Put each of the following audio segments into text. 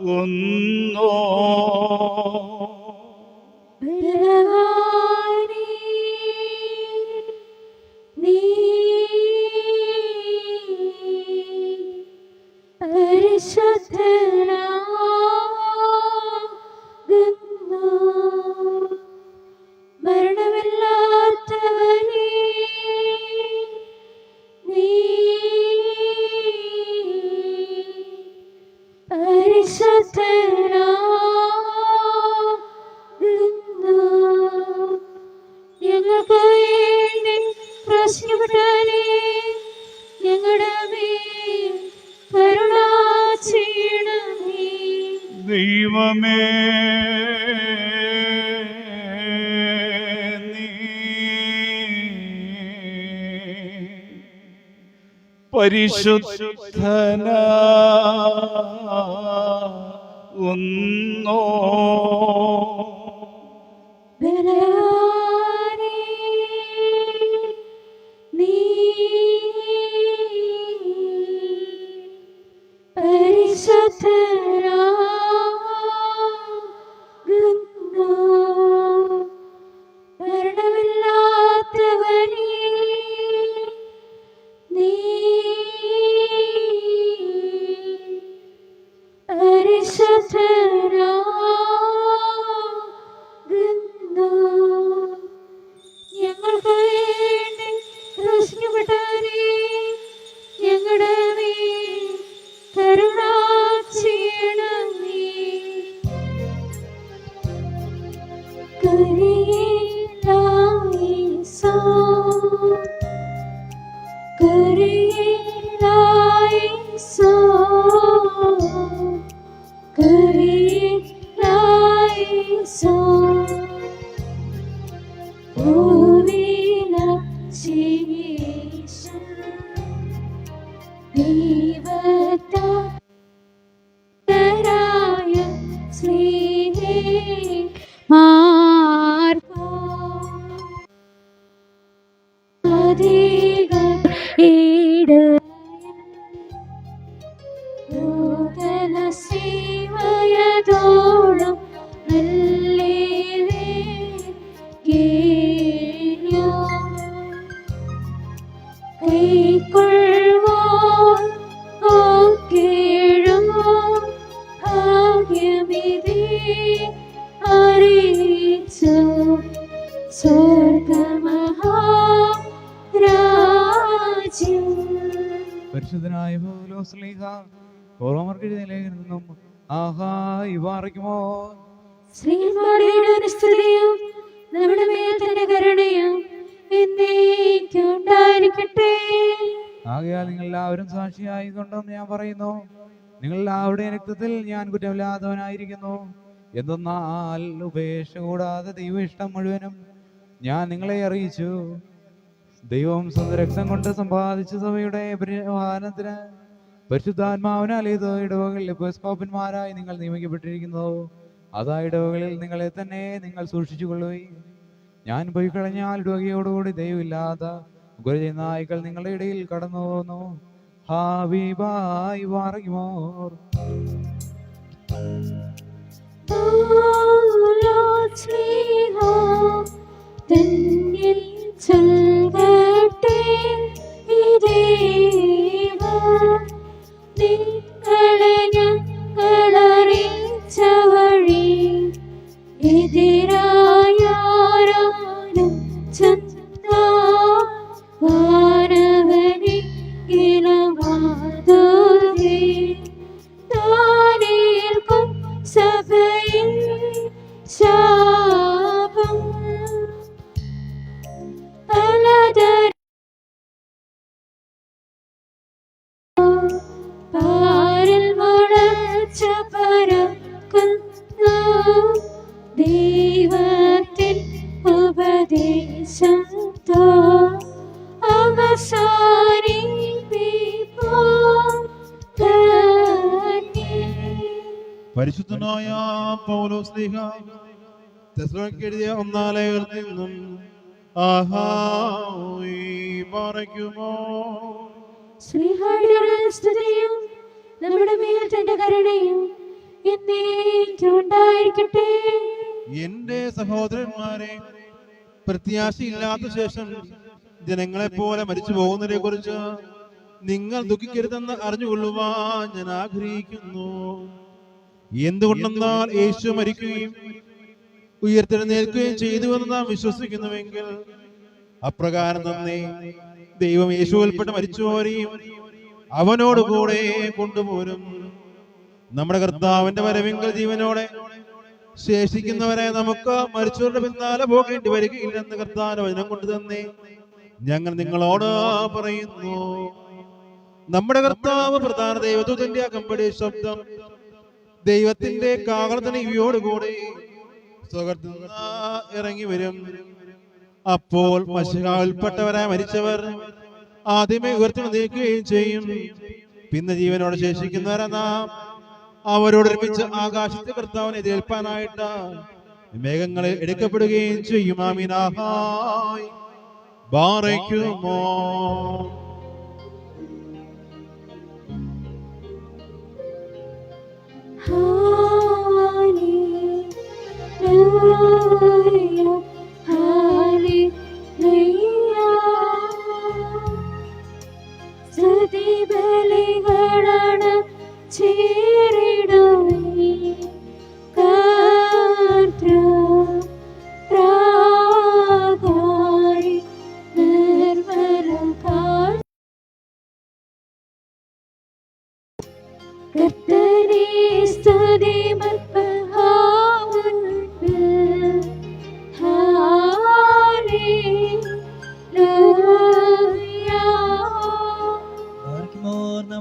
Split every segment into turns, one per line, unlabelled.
പരിശുദ്ധനാകുന്നു.
ഞങ്ങൾക്ക് വേണ്ടി പ്രശ്നപ്പെട്ടാലേ ഞങ്ങളുടെ മേൽ കരുണ ചെയ്യണമേ.
ദൈവമേ, നീ പരിശുദ്ധനാകുന്നു.
ഞങ്ങൾക്ക് വേണ്ടി പ്രശ്നപ്പെട്ടാലേ ഞങ്ങളുടെ മേൽ കരുണ ചെയ്യണമേ. കരയേലായിസോ, കരയേലായിസോ, കരയേലായിസോ. സേവയതോളം
പരിശുദ്ധനായ പൗലോസ്ലീഹ റോമർക്കെഴുതിയ ലേഖനത്തിൽ നിന്നും
ശ്രീമാരുടെ സ്തുതിയും നമ്മുടെ മേൽ തന്നെ കരുണയും എന്നേക്കും ഉണ്ടായിരിക്കട്ടെ.
ആകയാൽ നിങ്ങൾ എല്ലാവരും സാക്ഷിയായിക്കൊണ്ടും ഞാൻ പറയുന്നു, നിങ്ങൾ എല്ലാവരുടെയും രക്തത്തിൽ ഞാൻ കുറ്റമില്ലാത്തവനായിരിക്കുന്നു. എന്തെന്നാൽ ഉപേക്ഷ കൂടാതെ ദൈവ ഇഷ്ടം മുഴുവനും ഞാൻ നിങ്ങളെ അറിയിച്ചു. ദൈവം സ്വന്തം രക്തം കൊണ്ട് സമ്പാദിച്ച സഭയുടെ പരിപാലനത്തിന് പരിശുദ്ധാത്മാവിനാൽ ഏതോ ഇടവകളിൽ എപ്പിസ്കോപ്പന്മാരായി നിങ്ങൾ നിയമിക്കപ്പെട്ടിരിക്കുന്നു. അതാ ഇടവകളിൽ നിങ്ങളെ തന്നെ നിങ്ങൾ സൂക്ഷിച്ചുകൊള്ളുകയും ഞാൻ പോയി കളഞ്ഞാൽ ഇടവകയോടുകൂടി ദൈവമില്ലാത്ത നായ്ക്കൾ നിങ്ങളുടെ ഇടയിൽ കടന്നു പോകുന്നു. ഹാബിബായി വാറകിമോർ.
ചൊൽകട്ടെ ഇദേവ നിങ്ങളെ ഞങ്ങളറിയിച്ച വഴി എതിരായാരും ചന്ദനവനിലമാതേ താനേൽക്കും സഭയിൽ ശാപം പാരിൽ മുളച്ച പരക്കുന്നു ദൈവത്തിൻ ഉപദേശം
പരിശുദ്ധനായ പൗലോസ്ലീഹ തെസ്സലോനിക്കർക്കെഴുതിയ ഒന്നാം ലേഖനത്തിൽ നിന്നും പറയുമോ
സ്നേഹാടിയുടെ സ്തുതിയും നമ്മുടെ മേൽ തന്റെ കരുണയും എന്നേക്കും ഉണ്ടായിരിക്കട്ടെ.
എന്റെ സഹോദരന്മാരെ, പ്രത്യാശയില്ലാത്ത ശേഷം ജനങ്ങളെ പോലെ മരിച്ചു പോകുന്നതിനെ കുറിച്ച് നിങ്ങൾ ദുഃഖിക്കരുതെന്ന് അറിഞ്ഞുകൊള്ളുവാൻ ഞാൻ ആഗ്രഹിക്കുന്നു. എന്തുകൊണ്ടെന്നാൽ യേശു മരിക്കുകയും ഉയർത്തെഴുന്നേൽക്കുകയും ചെയ്തുവെന്ന് നാം വിശ്വസിക്കുന്നുവെങ്കിൽ അപ്രകാരം തന്നെ ദൈവം യേശുവിൽപ്പെട്ട് മരിച്ചുപോരെയും അവനോടുകൂടെ കൊണ്ടുപോരും. നമ്മുടെ കർത്താവിന്റെ വരവിങ്കൽ ജീവനോടെ ശേഷിക്കുന്നവരെ നമുക്ക് മരിച്ചവരുടെ പിന്നാലെ പോകേണ്ടി വരികയില്ലെന്ന് കർത്താവിന്റെ വചനം കൊണ്ട് തന്നെ ഞങ്ങൾ നിങ്ങളോട് പറയുന്നു. നമ്മുടെ കർത്താവ് പ്രധാന ദൈവദൂതന്റെ അകമ്പടി ശബ്ദം ദൈവത്തിന്റെ കാഹളത്തിന് ഇവയോടുകൂടി സ്വർഗ്ഗത്തിൽ നിന്ന് ഇറങ്ങി വരും. അപ്പോൾ മശിഹായിൽപ്പെട്ടവരായ മരിച്ചവർ ആദ്യമേ ഉയർത്തെഴുന്നേൽക്കുകയും ചെയ്യും. പിന്നെ ജീവനോടെ ശേഷിക്കുന്നവരെ നാം അവരോടൊരുമിച്ച് ആകാശത്തെ കർത്താവിനെ എതിരേൽപ്പാനായിട്ട് മേഘങ്ങളിൽ എടുക്കപ്പെടുകയും ചെയ്യും. ആമീനാഹായ് ബാറയ്ക്കുമോ.
Hallelujah, hallelujah. സ്തുതിബലികളാണ് ചേരിടുവീ കർത്തൃപ്രാകാരി നിർമ്മലകാൽ. കർത്തനെ സ്തുതി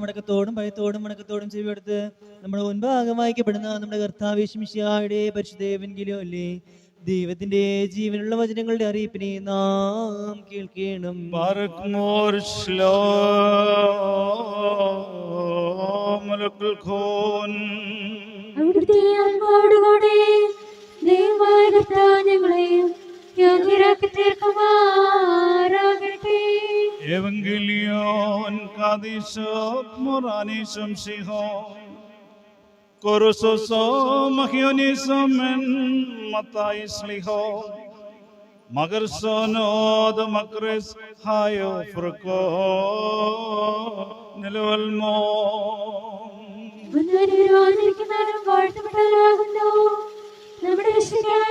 മടക്കത്തോടും ഭയത്തോടും മടക്കത്തോടും ചെവിയെടുത്ത് നമ്മുടെ മുൻഭാഗം വായിക്കപ്പെടുന്ന നമ്മുടെ കർത്താവ് യേശുമിശിഹായുടെ പരിശുദ്ധ എവൻഗേലിയോനിലെ ദൈവത്തിന്റെ ജീവനുള്ള വചനങ്ങളുടെ അറിയിപ്പിനെ നാം കേൾക്കണം.
അവിടുത്തെ ആത്മാവോടുകൂടെ ദൈവമായ കർത്താവ് ഞങ്ങളെയും യോഗ്യരാക്കി തീർക്കുമാറാകട്ടെ.
Evangelion kadishot moranisum siho Korusoso mahionisum en matais liho Magarsono the makres hayo fruko niluvalmo.
വന്നവരും വാഴ്ത്തപ്പെട്ടവരാകുന്നു. നമ്മുടെ വിശുദ്ധിയായ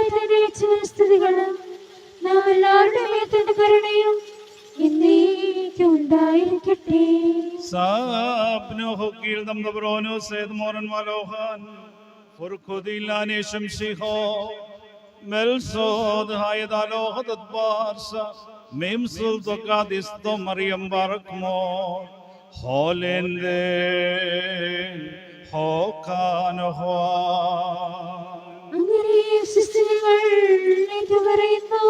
സ്തുതികളും നാം എല്ലാവരുടെ മേത്തിന്റെ കരുണയും എന്നേക്കും ഉണ്ടായിരിക്കട്ടെ.
Sabno hokil dam dabrono sed moran malohan furkhudilanishum siho melsod hayadalohat barsa memsul tokadis to mariam barakmo holende hokanoho.
അങ്ങനെ സ്തുതികൾ പറയുന്നു.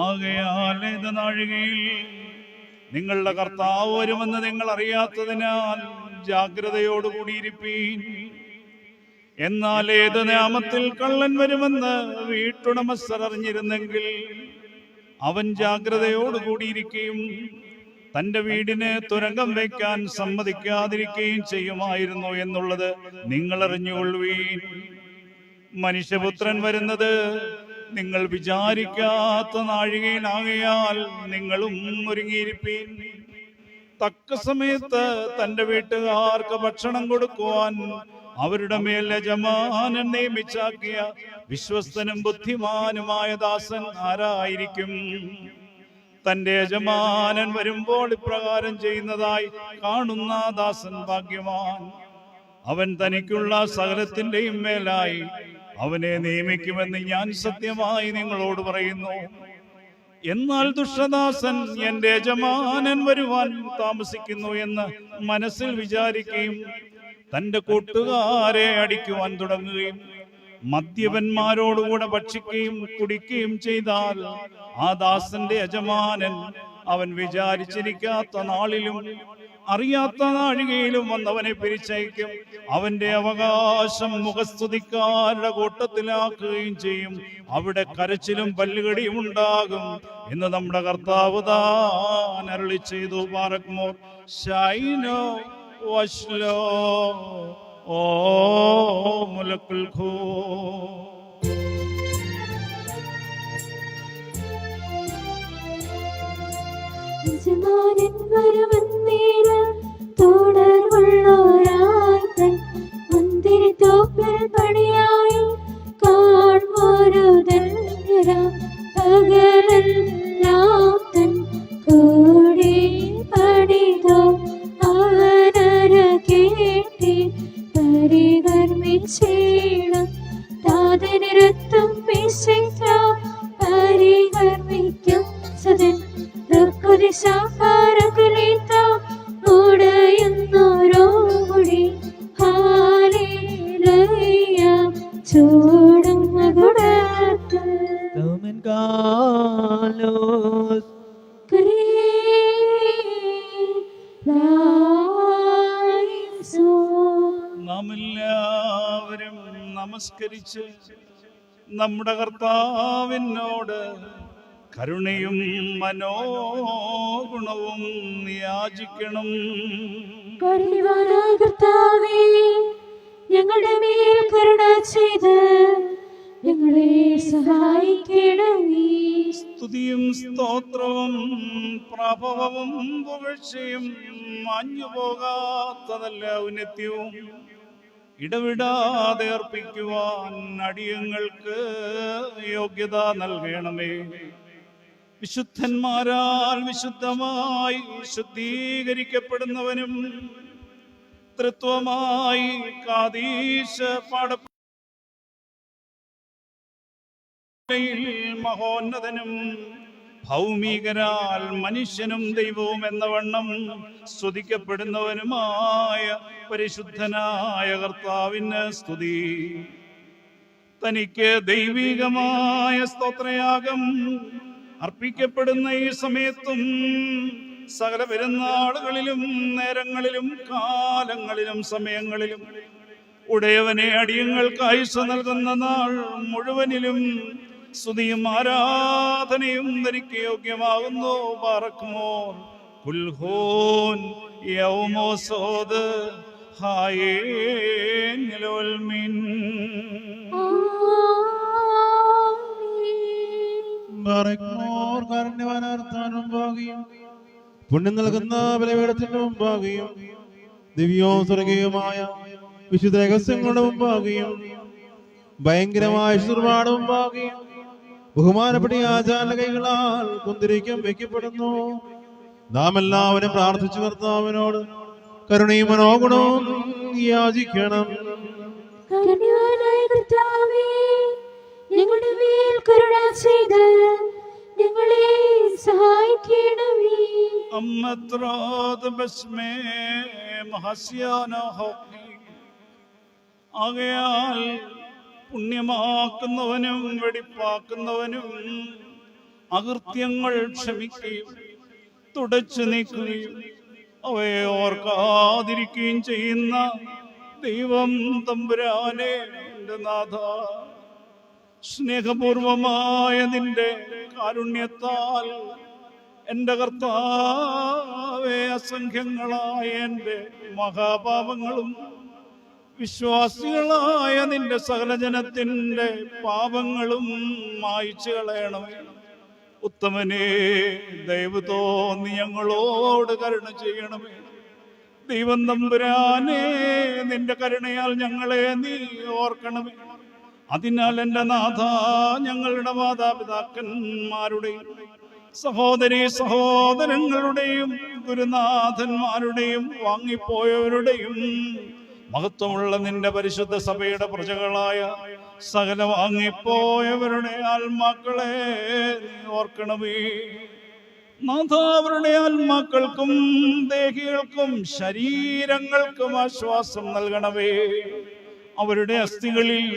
ആകയാൽ ഏത് നാഴികയിൽ നിങ്ങളുടെ കർത്താവ് വരുമെന്ന് നിങ്ങൾ അറിയാത്തതിനാൽ ജാഗ്രതയോടുകൂടിയിരിപ്പീൻ. എന്നാൽ ഏത് നാമത്തിൽ കള്ളൻ വരുമെന്ന് വീട്ടുടമസ്ഥർ അറിഞ്ഞിരുന്നെങ്കിൽ അവൻ ജാഗ്രതയോടുകൂടിയിരിക്കുകയും തന്റെ വീടിന് തുരങ്കം വയ്ക്കാൻ സമ്മതിക്കാതിരിക്കുകയും ചെയ്യുമായിരുന്നു എന്നുള്ളത് നിങ്ങൾ അറിഞ്ഞുകൊള്ളുവീൻ. മനുഷ്യപുത്രൻ വരുന്നത് നിങ്ങൾ വിചാരിക്കാത്ത നാഴികയിലാകയാൽ നിങ്ങളും ഒരുങ്ങിയിരിപ്പീൻ. തക്ക സമയത്ത് തന്റെ വീട്ടുകാർക്ക് ഭക്ഷണം കൊടുക്കുവാൻ അവരുടെ മേൽ യജമാനൻ നിയമിച്ചാക്കിയ വിശ്വസ്തനും ബുദ്ധിമാനുമായ ദാസൻ ആരായിരിക്കും? തന്റെ യജമാനൻ വരുമ്പോൾ ഇപ്രകാരം ചെയ്യുന്നതായി കാണുന്ന ദാസൻ ഭാഗ്യവാൻ. അവൻ തനിക്കുള്ള സകലത്തിന്റെയും മേലായി അവനെ നിയമിക്കുമെന്ന് ഞാൻ സത്യമായി നിങ്ങളോട് പറയുന്നു. എന്നാൽ ദുഷ്ടദാസൻ എന്റെ യജമാനൻ വരുവാൻ താമസിക്കുന്നു എന്ന് മനസ്സിൽ വിചാരിക്കുകയും തന്റെ കൂട്ടുകാരെ അടിക്കുവാൻ തുടങ്ങുകയും മദ്യപന്മാരോടുകൂടെ ഭക്ഷിക്കുകയും കുടിക്കുകയും ചെയ്താൽ ആ ദാസന്റെ യജമാനൻ അവൻ വിചാരിച്ചിരിക്കാത്ത നാളിലും അറിയാത്ത നാഴികയിലും വന്നവനെ പിരിച്ചയക്കും. അവന്റെ അവകാശം മുഖസ്തുതിക്കാരുടെ കൂട്ടത്തിലാക്കുകയും ചെയ്യും. അവിടെ കരച്ചിലും പല്ലുകടിയും ഉണ്ടാകും എന്ന് നമ്മുടെ കർത്താവ് താൻ അരുളി ചെയ്തു. ബാറക്മോർ ശൈനോ വശ്ലോ ഓ മുലക്കുൽ ഖൂ.
യജമാനൻ വരുമന്നേരം തുടർവുള്ളോരായി തൻ മുന്തിരിത്തോപ്പിൽ പണിയായി കാൺമൊരു ധന്യരാം പകലെല്ലാം തൻ കൂടെ പണിതോ അവനര കേട്ടി പരികർമ്മിച്ചേണം താതനിരത്തും വിശിച്ച പരികർമ്മിക്കും സദൻ ഉടയുന്നോരോടി ഹാലേലൂയ ചൂടും മകുടത്ത്
നാം എല്ലാവരും നമസ്കരിച്ച് നമ്മുടെ കർത്താവിനോട് കരുണയും മനോഗുണവും യാചിക്കണം.
കരുണവാനായ കർത്താവേ, ഞങ്ങളുടെ മേൽ കരുണ ചെയ്ത് ഞങ്ങളെ സഹായിക്കണമേ.
സ്തുതിയും സ്തോത്രവും പ്രഭവവും പുകഴ്ചയും മാഞ്ഞുപോകാത്തതല്ല ഔന്നത്യവും ഇടവിടാതെ അർപ്പിക്കുവാൻ അടിയങ്ങൾക്ക് യോഗ്യത നൽകണമേ. വിശുദ്ധന്മാരാൽ വിശുദ്ധമായി ശുദ്ധീകരിക്കപ്പെടുന്നവനും തൃത്വമായി കാദീശ് പാടയിൽ മഹോന്നതനും ഭൗമികരാൽ മനുഷ്യനും ദൈവവും എന്ന വണ്ണം സ്തുതിക്കപ്പെടുന്നവനുമായ പരിശുദ്ധനായ കർത്താവിന് സ്തുതി. തനിക്ക് ദൈവികമായ സ്തോത്രയാഗം അർപ്പിക്കപ്പെടുന്ന ഈ സമയത്തും സകല പെരുന്നാളുകളിലും നേരങ്ങളിലും കാലങ്ങളിലും സമയങ്ങളിലും ഉടയവനെ അടിയങ്ങൾക്ക് ആയുസ്സ് നൽകുന്ന നാൾ മുഴുവനിലും സ്തുതിയും ആരാധനയും തനിക്ക് യോഗ്യമാകുന്നു. ബാറക്മോർ കുൽഹോൻ യൗമോസോദ് ഹായേൻ.
കാരുണ്യവാനാർത്താനും ഭാഗ്യം പുണ്യം നൽകുന്ന ബലിപീഠത്തിന്റെ മുമ്പാകെയും ദിവ്യവും സ്വർഗീയമായ വിശുദ്ധ രഹസ്യങ്ങളുടെ മുമ്പാകെയും ഭയങ്കരമായ ശുശ്രൂഷയുടെ മുമ്പാകെയും ബഹുമാനപ്പെട്ട ആചാര കൈകളാൽ കുന്തിരിക്കം വയ്ക്കപ്പെടുന്നു. നാം എല്ലാവരും പ്രാർത്ഥിച്ചു കർത്താവിനോട് കരുണയും മനോഗുണവും യാചിക്കണം.
കരുണവാനായ കർത്താവേ, ഞങ്ങളുടെ മേൽ കരുണ ചെയ്ത് ഞങ്ങളെ സഹായിക്കണമേ.
ആകയാൽ പുണ്യമാക്കുന്നവനും വെടിപ്പാക്കുന്നവനും അകൃത്യങ്ങൾ ക്ഷമിക്കുകയും തുടച്ചു നീക്കുകയും അവയെ ഓർക്കാതിരിക്കുകയും ചെയ്യുന്ന ദൈവം തമ്പുരാനെ, എൻ്റെ നാഥ, സ്നേഹപൂർവമായ നിന്റെ കാരുണ്യത്താൽ എൻ്റെ കർത്താവേ, അസംഖ്യങ്ങളായ എൻ്റെ മഹാപാപങ്ങളും വിശ്വാസികളായ നിന്റെ സകല ജനത്തിൻ്റെ പാപങ്ങളും മായ്ച്ചു കളയണമേ. ഉത്തമനേ, ദയവ് തോന്നി ഞങ്ങളോട് കരുണ ചെയ്യണമേ. ദൈവം തമ്പുരാനെ, നിന്റെ കരുണയാൽ ഞങ്ങളെ നീ ഓർക്കണമേ. അതിനാൽ എൻ്റെ നാഥ, ഞങ്ങളുടെ മാതാപിതാക്കന്മാരുടെയും സഹോദരീ സഹോദരങ്ങളുടെയും ഗുരുനാഥന്മാരുടെയും വാങ്ങിപ്പോയവരുടെയും മഹത്വമുള്ള നിന്റെ പരിശുദ്ധ സഭയുടെ പ്രജകളായ സകല വാങ്ങിപ്പോയവരുടെ ആത്മാക്കളെ ഓർക്കണമേ. നാഥ, അവരുടെ ആത്മാക്കൾക്കും ദേഹികൾക്കും ശരീരങ്ങൾക്കും ആശ്വാസം നൽകണമേ. അവരുടെ അസ്ഥികളിൽ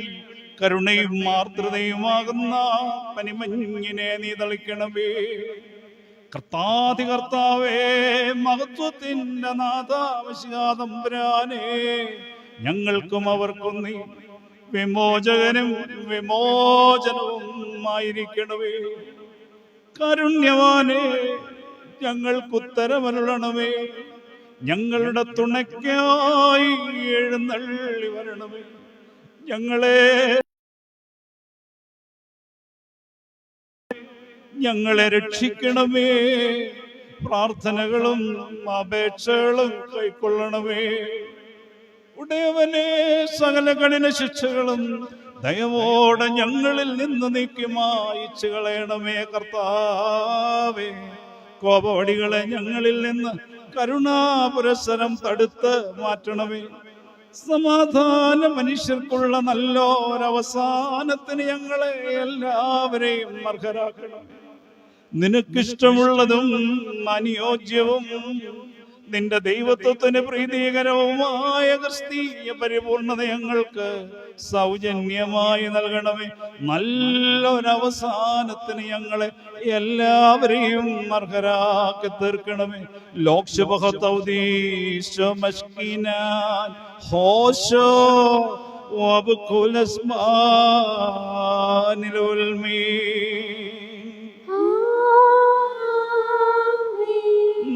കരുണയും മാർദ്രതയുമാകുന്ന പനിമഞ്ഞിനെ നീ തളിക്കണമേ. കർത്താവേ, മഹത്വത്തിന്റെ നാഥാവശാതമ്പുരാനേ, ഞങ്ങൾക്കും അവർക്കും നീ വിമോചകനും വിമോചനവും ആയിരിക്കണമേ. കാരുണ്യവാനേ, ഞങ്ങൾക്കുത്തരമരുളണമേ. ഞങ്ങളുടെ തുണയ്ക്കായി എഴുന്നള്ളി വരണമേ. ഞങ്ങളെ രക്ഷിക്കണമേ. പ്രാർത്ഥനകളും അപേക്ഷകളും കൈക്കൊള്ളണമേ. ഉടയവനെ, സകല കഠിന ശിക്ഷകളും ദയവോടെ ഞങ്ങളിൽ നിന്ന് നീക്കി മായിച്ചു കളയണമേ. കർത്താവേ, കോപവടികളെ ഞങ്ങളിൽ നിന്ന് കരുണാപുരസ്സരം തടുത്ത് മാറ്റണമേ. സമാധാന മനുഷ്യർക്കുള്ള നല്ലൊരവസാനത്തിന് ഞങ്ങളെ എല്ലാവരെയും അർഹരാക്കണം. നിനക്കിഷ്ടമുള്ളതും അനുയോജ്യവും നിന്റെ ദൈവത്വത്തിന് പ്രീതികരവുമായ ക്രിസ്തീയ പരിപൂർണത ഞങ്ങൾക്ക് സൗജന്യമായി നൽകണമേ. നല്ലൊരവസാനത്തിന് ഞങ്ങളെ എല്ലാവരെയും അർഹരാക്കി തീർക്കണമേ.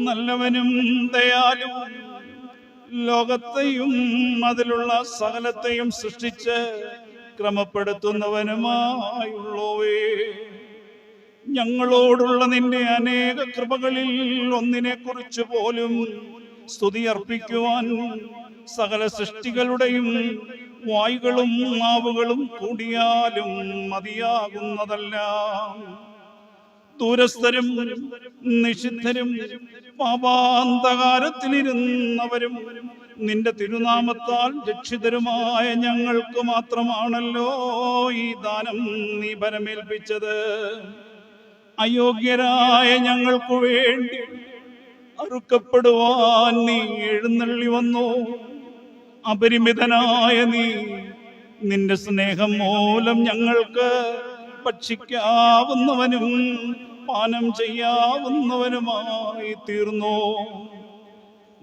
നല്ലവനും ദയാലുവും ലോകത്തെയും അതിലുള്ള സകലത്തെയും സൃഷ്ടിച്ച് ക്രമപ്പെടുത്തുന്നവനുമായുള്ളവേ, ഞങ്ങളോടുള്ള നിന്റെ അനേക കൃപകളിൽ ഒന്നിനെ കുറിച്ച് പോലും സ്തുതി അർപ്പിക്കുവാൻ സകല സൃഷ്ടികളുടെയും വായുകളും നാവുകളും കൂടിയാലും മതിയാകുന്നതല്ല. ദൂരസ്ഥരും നിഷിദ്ധരും പാപാന്തകാരത്തിലിരുന്നവരും നിന്റെ തിരുനാമത്താൽ രക്ഷിതരുമായ ഞങ്ങൾക്ക് മാത്രമാണല്ലോ ഈ ദാനം നീ പരമേൽപ്പിച്ചത്. അയോഗ്യരായ ഞങ്ങൾക്ക് വേണ്ടി അറുക്കപ്പെടുവാൻ നീ എഴുന്നള്ളി വന്നു. അപരിമിതനായ നീ നിന്റെ സ്നേഹം മൂലം ഞങ്ങൾക്ക് ഭക്ഷിക്കാവുന്നവനും പാനം ചെയ്യാവുന്നവനുമായി തീർന്നു.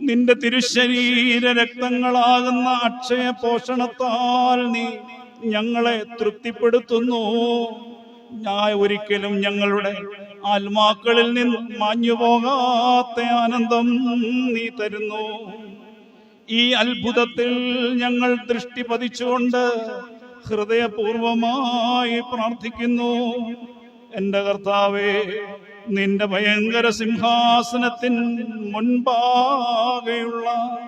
നിന്റെ തിരുശരീര രക്തങ്ങളാകുന്ന അക്ഷയ പോഷണത്താൽ നീ ഞങ്ങളെ തൃപ്തിപ്പെടുത്തുന്നു. ഞാൻ ഒരിക്കലും ഞങ്ങളുടെ ആത്മാക്കളിൽ നിന്ന് മാഞ്ഞുപോകാത്ത ആനന്ദം നീ തരുന്നു. ഈ അത്ഭുതത്തിൽ ഞങ്ങൾ ദൃഷ്ടി പതിച്ചുകൊണ്ട് ഹൃദയപൂർവമായി പ്രാർത്ഥിക്കുന്നു. എന്റെ കർത്താവേ, നിന്റെ ഭയങ്കര സിംഹാസനത്തിന് മുൻപാകെയുള്ള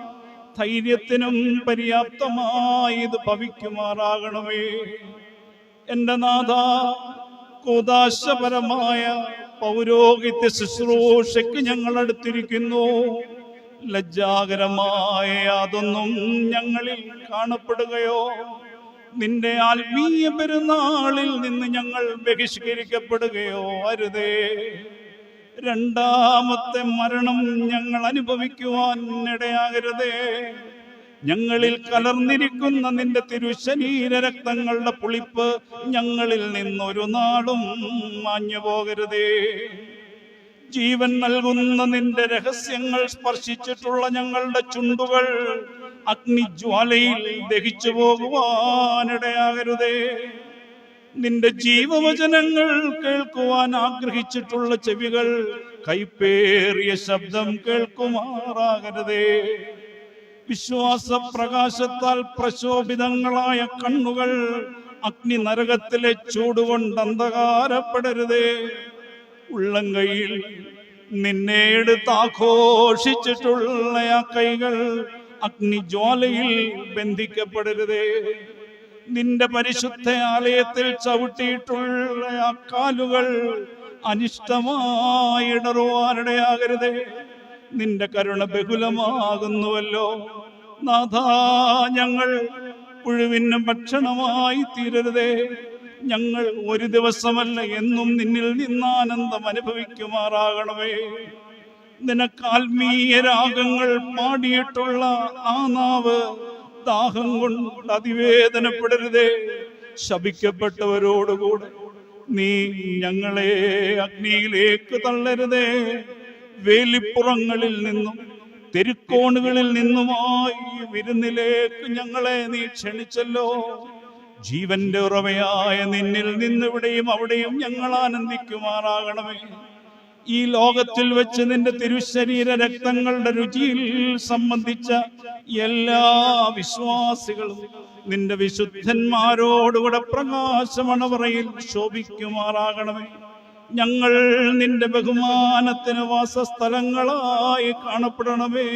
ധൈര്യത്തിനും പര്യാപ്തമായി ഇത് ഭവിക്കുമാറാകണമേ. എന്റെ നാഥ, കൂദാശപരമായ പൗരോഹിത്യ ശുശ്രൂഷയ്ക്ക് ഞങ്ങൾ അടുത്തിരിക്കുന്നു. ലജ്ജാകരമായ യാതൊന്നും ഞങ്ങളിൽ കാണപ്പെടുകയോ നിന്റെ ആത്മീയ പെരുന്നാളിൽ നിന്ന് ഞങ്ങൾ ബഹിഷ്കരിക്കപ്പെടുകയോ അരുതേ. രണ്ടാമത്തെ മരണം ഞങ്ങൾ അനുഭവിക്കുവാൻ ഇടയാകരുതേ. ഞങ്ങളിൽ കലർന്നിരിക്കുന്ന നിന്റെ തിരുശരീര രക്തങ്ങളുടെ പുളിപ്പ് ഞങ്ങളിൽ നിന്നൊരു നാളും മാഞ്ഞു പോകരുതേ. ജീവൻ നൽകുന്ന നിന്റെ രഹസ്യങ്ങൾ സ്പർശിച്ചിട്ടുള്ള ഞങ്ങളുടെ ചുണ്ടുകൾ അഗ്നിജ്വാലയിൽ ദഹിച്ചു പോകുവാനിടയാകരുതേ. നിന്റെ ജീവവചനങ്ങൾ കേൾക്കുവാൻ ആഗ്രഹിച്ചിട്ടുള്ള ചെവികൾ കൈപ്പേറിയ ശബ്ദം കേൾക്കുമാറാകരുതേ. വിശ്വാസ പ്രകാശത്താൽ പ്രശോഭിതങ്ങളായ കണ്ണുകൾ അഗ്നി നരകത്തിലെ ചൂടുകൊണ്ട് അന്ധകാരപ്പെടരുതേ. ഉള്ളംകൈയിൽ നിന്നെ എടുത്ത് ആഘോഷിച്ചിട്ടുള്ള ആ കൈകൾ അഗ്നിജ്വാലയിൽ ബന്ധിക്കപ്പെടരുതേ. നിന്റെ പരിശുദ്ധ ആലയത്തിൽ ചവിട്ടിയിട്ടുള്ള ആ കാലുകൾ അനിഷ്ടമായി ഇടറുവാനിടയാകരുതേ. നിന്റെ കരുണ ബഹുലമാകുന്നുവല്ലോ നാഥാ. ഞങ്ങൾ പുഴുവിന് ഭക്ഷണമായി തീരരുതേ. ഞങ്ങൾ ഒരു ദിവസമല്ല എന്നും നിന്നിൽ നിന്നാനന്ദം അനുഭവിക്കുമാറാകണമേ. നിനക്ക് ആത്മീയ രാഗങ്ങൾ പാടിയിട്ടുള്ള ആ നാവ് ദാഹം കൊണ്ട് അതിവേദനപ്പെടരുതേ. ശപിക്കപ്പെട്ടവരോടുകൂടെ നീ ഞങ്ങളെ അഗ്നിയിലേക്ക് തള്ളരുതേ. വേലിപ്പുറങ്ങളിൽ നിന്നും തെരുക്കോണുകളിൽ നിന്നുമായി വിരുന്നിലേക്ക് ഞങ്ങളെ നീ ക്ഷണിച്ചല്ലോ. ജീവന്റെ ഉറവയായ നിന്നിൽ നിന്നിവിടെയും അവിടെയും ഞങ്ങൾ ആനന്ദിക്കുമാറാകണമേ. ഈ ലോകത്തിൽ വെച്ച് നിന്റെ തിരുശരീര രക്തങ്ങളുടെ രുചിയിൽ സംബന്ധിച്ച എല്ലാ വിശ്വാസികളും നിന്റെ വിശുദ്ധന്മാരോടുകൂടെ പ്രകാശമണവറയിൽ ശോഭിക്കുമാറാകണമേ. ഞങ്ങൾ നിന്റെ ബഹുമാനത്തിന് വാസസ്ഥലങ്ങളായി കാണപ്പെടണമേ.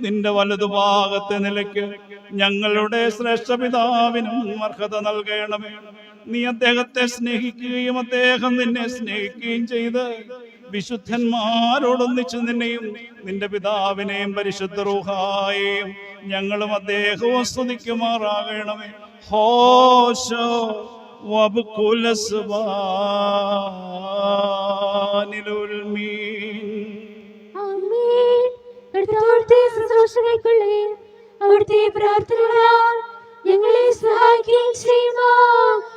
നിന്റെ വലതുഭാഗത്തെ നിലയ്ക്ക് ഞങ്ങളുടെ ശ്രേഷ്ഠപിതാവിനും അർഹത നൽകണമേ. നീ അദ്ദേഹത്തെ സ്നേഹിക്കുകയും അദ്ദേഹം നിന്നെ സ്നേഹിക്കുകയും ചെയ്ത് വിശുദ്ധന്മാരോടൊന്നിച്ച് നിന്നെയും നിന്റെ പിതാവിനെയും പരിശുദ്ധ റൂഹായെയും ഞങ്ങളും അദ്ദേഹവും സ്തുതിക്കുമാറാകണമേ. ഹോശോ വബ്കുൽ അസ്ബാനിലുൽ മീൻ.
ആമേൻ. കർത്താവിന്റെ ശുശ്രൂഷകൾക്കുള്ളേ അവിടുത്തെ പ്രാർത്ഥനകളാൽ ഞങ്ങളെ സഹായിക്കുകയും ചെയ്യുമാറാകട്ടെ.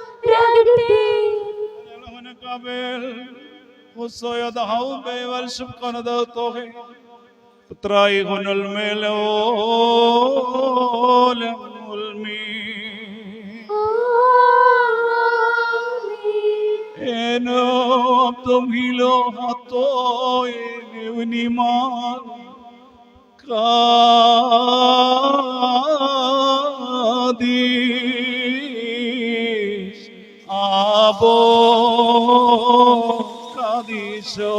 Abo Kadisho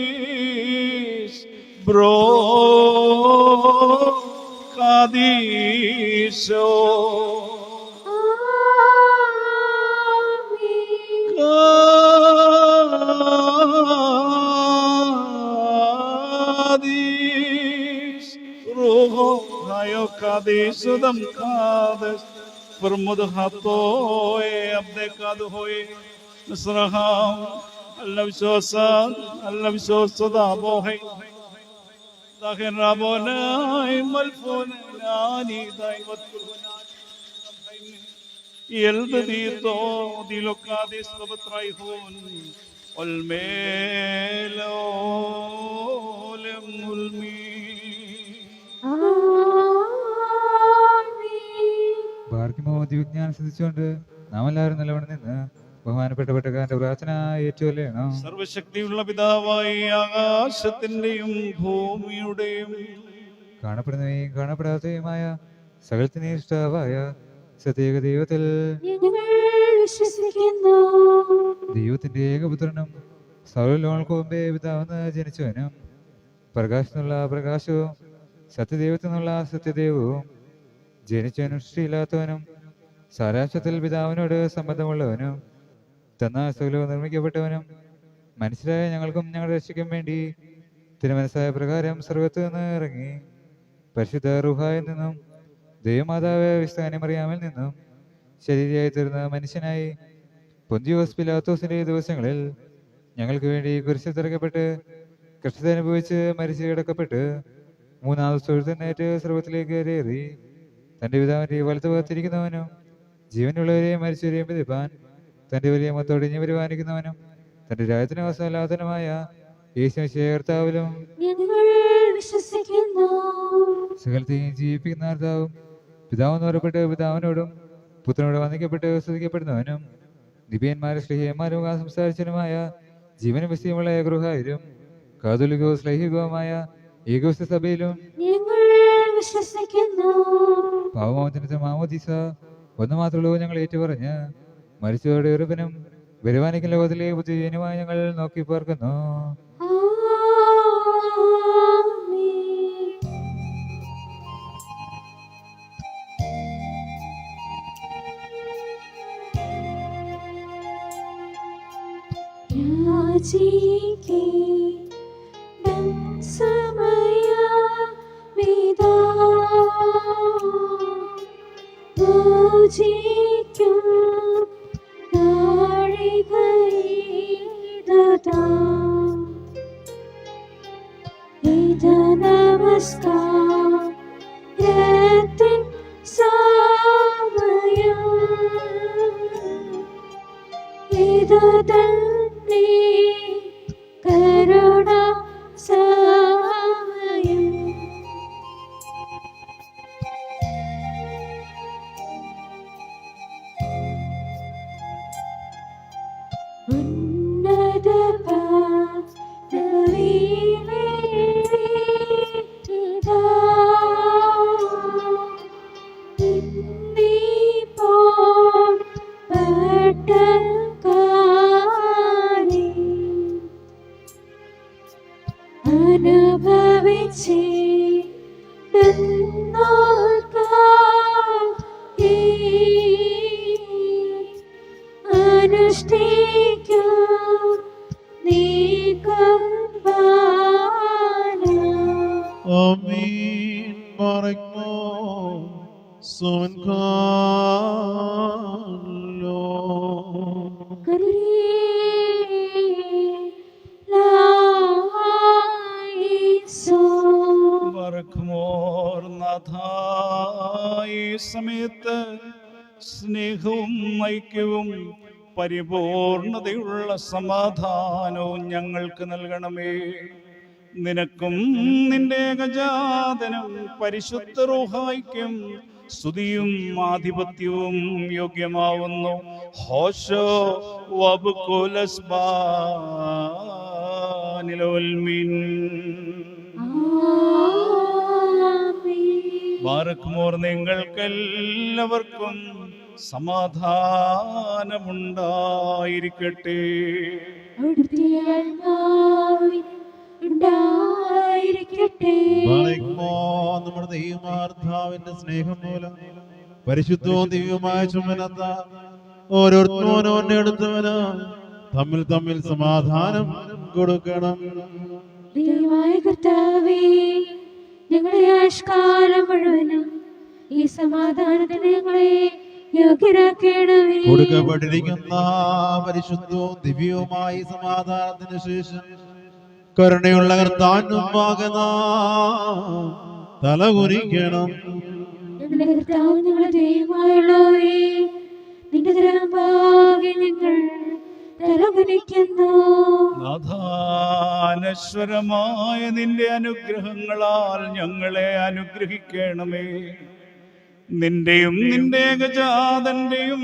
Kadis Bro Kadisho Kadisudam Kades Permudhatoe Abdekadoe Nasraham Allah Visosa Dabohe Dahin Rabonai Malfonani Daivaturunani Yeldito Dilokadis Kabatraihon Olmelo Lemulmi
വിജ്ഞാനം സിദ്ധിച്ചുകൊണ്ട് നാം എല്ലാവരും നിലവിൽ നിന്ന് ബഹുമാനപ്പെട്ട പെട്ടക്കാരന്റെ പ്രാർത്ഥന ഏറ്റുകൊള്ളണം.
സർവശക്തിയുള്ള പിതാവായി ആകാശത്തിന്റെയും ഭൂമിയുടെയും
കാണപ്പെടുന്നവയും കാണപ്പെടാത്തവയുമായ സകലത്തിനെയും ഇഷ്ടാവായ സത്യേക ദൈവത്തിൽ ദൈവത്തിന്റെ ഏകപുത്രനും സർവ്വലോകങ്ങൾക്ക് മുമ്പേ പിതാവെന്ന് ജനിച്ചവനും പ്രകാശത്തിനുള്ള പ്രകാശവും സത്യദൈവത്തിൽ നിന്നുള്ള സത്യദൈവവും ജനിച്ചവനും സൃഷ്ടിയില്ലാത്തവനും സാരാംശത്തിൽ പിതാവിനോട് സംബന്ധമുള്ളവനും തന്നാൽ സകലവും നിർമ്മിക്കപ്പെട്ടവനും മനുഷ്യരായ ഞങ്ങൾക്കും ഞങ്ങളുടെ രക്ഷയ്ക്കും വേണ്ടി തിരുമനസ്സായ പ്രകാരം സ്വർഗ്ഗത്തിൽ നിന്ന് ഇറങ്ങി പരിശുദ്ധ റൂഹായിൽ നിന്നും ദൈവമാതാവ് വിസ്താനി മറിയാമിൽ നിന്നും ശരീരമായി തീർന്ന മനുഷ്യനായി പൊന്തിയോസ് പിലാത്തോസിന്റെ ദിവസങ്ങളിൽ ഞങ്ങൾക്ക് വേണ്ടി കുരിശിൽ തിറക്കപ്പെട്ട് കഷ്ടത അനുഭവിച്ച് മരിച്ചു കിടക്കപ്പെട്ട് മൂന്നാം ദിവസം എഴുന്നേറ്റ് സ്വർഗ്ഗത്തിലേക്ക് കയറി തന്റെ പിതാവിന്റെ വലത്ത് ഭാഗത്തിരിക്കുന്നവനും ജീവനുള്ളവരെയും മരിച്ചവരെയും വിധിപ്പാൻ തന്റെ വലിയ മൊത്തോടിഞ്ഞ് പരിപാലിക്കുന്നവനും തന്റെ രാജ്യത്തിന് അവസാനമായ യേശുമിശിഹായ കർത്താവിലും സകലത്തെയും ജീവിപ്പിക്കുന്ന കർത്താവും പിതാവെന്ന് പറയപ്പെട്ട് പിതാവിനോടും പുത്രനോട് വന്ദിക്കപ്പെട്ട് സ്തുതിക്കപ്പെടുന്നവനും നിബിയന്മാരും ശ്ലീഹന്മാരും സംസാരിച്ചവനുമായ ജീവനും വിശുദ്ധിയുമുള്ള ഏകഗൃഹായിലും കാതോലികവും ശ്ലൈഹികവുമായ ഏകവിശ സഭയിലും പാവമോചനത്തിന് മാമോദീസ ഒന്ന് മാത്രമുള്ളൂ ഞങ്ങൾ ഏറ്റുപറഞ്ഞ് മരിച്ചവരുടെ ഉറപ്പിനും വരുവാനിക്കുന്ന ലോകത്തിലെ ബുദ്ധിജീവനുമായി ഞങ്ങൾ നോക്കി പാർക്കുന്നു.
നമസ്കാരത്തിൻ സമയം ഇതു തന്നെ കരുണ സമയം. ഉന്നത പദവിയിലിരിക്കുക ഇന്നിപ്പോൾ പട്ടക്കാരി അനുഷ്ഠിക്കൂ നീ കുർബാന.
ആമീൻ. ബാറയ്ക്കോ സുവൻകാലോ.
ബർഖ്മോർ നാഥ, ഈ സമയത്ത് സ്നേഹവും ഐക്യവും പരിപൂർണതയുള്ള സമാധാനവും ഞങ്ങൾക്ക് നൽകണമേ. നിനക്കും നിന്റെ ഏകജാതനും പരിശുദ്ധ റൂഹായ്ക്കും സ്തുതിയും ആധിപത്യവും യോഗ്യമാവുന്നു. ഹോശോ വബ്കുലസ്ബാനിലോൽമിൻ. ബാറക്മോർ നിങ്ങൾക്കെല്ലാവർക്കും സമാധാനമുണ്ടായിരിക്കട്ടെ.
ബാറയ്ക്കോ നമ്മുടെ ദൈവമാർദ്ധാവിന്റെ സ്നേഹം മൂലം പരിശുദ്ധവും ദിവ്യവുമായ ചുമനത്ത ഓരോരുത്തരും എടുത്തവന് തമ്മിൽ തമ്മിൽ സമാധാനം കൊടുക്കണം.
ദൈവമായ കർത്താവേ, ഞങ്ങളുടെ ആയുഷ്കാലം മുഴുവനും ഈ സമാധാനത്തിന് ഞങ്ങളെ യോഗ്യരാക്കണമേ.
കൊടുക്കപ്പെട്ടിരിക്കുന്ന പരിശുദ്ധവും ദിവ്യവുമായ ഈ സമാധാനത്തിന് ശേഷം കരുണയുള്ള കർത്താവിന് മുമ്പാകെ നാം തലകുനിക്കണം.
ഞങ്ങളുടെ കർത്താവ്, ഞങ്ങളുടെ ദൈവമായുള്ളവരേ, നിന്റെ തിരുമുമ്പാകെ ഞങ്ങൾ തലകുനിക്കുന്നു.
നാഥാനശ്വരമായ നിന്റെ അനുഗ്രഹങ്ങളാൽ ഞങ്ങളെ അനുഗ്രഹിക്കണമേ. നിന്റെയും നിന്റെ ഏകജാതന്റെയും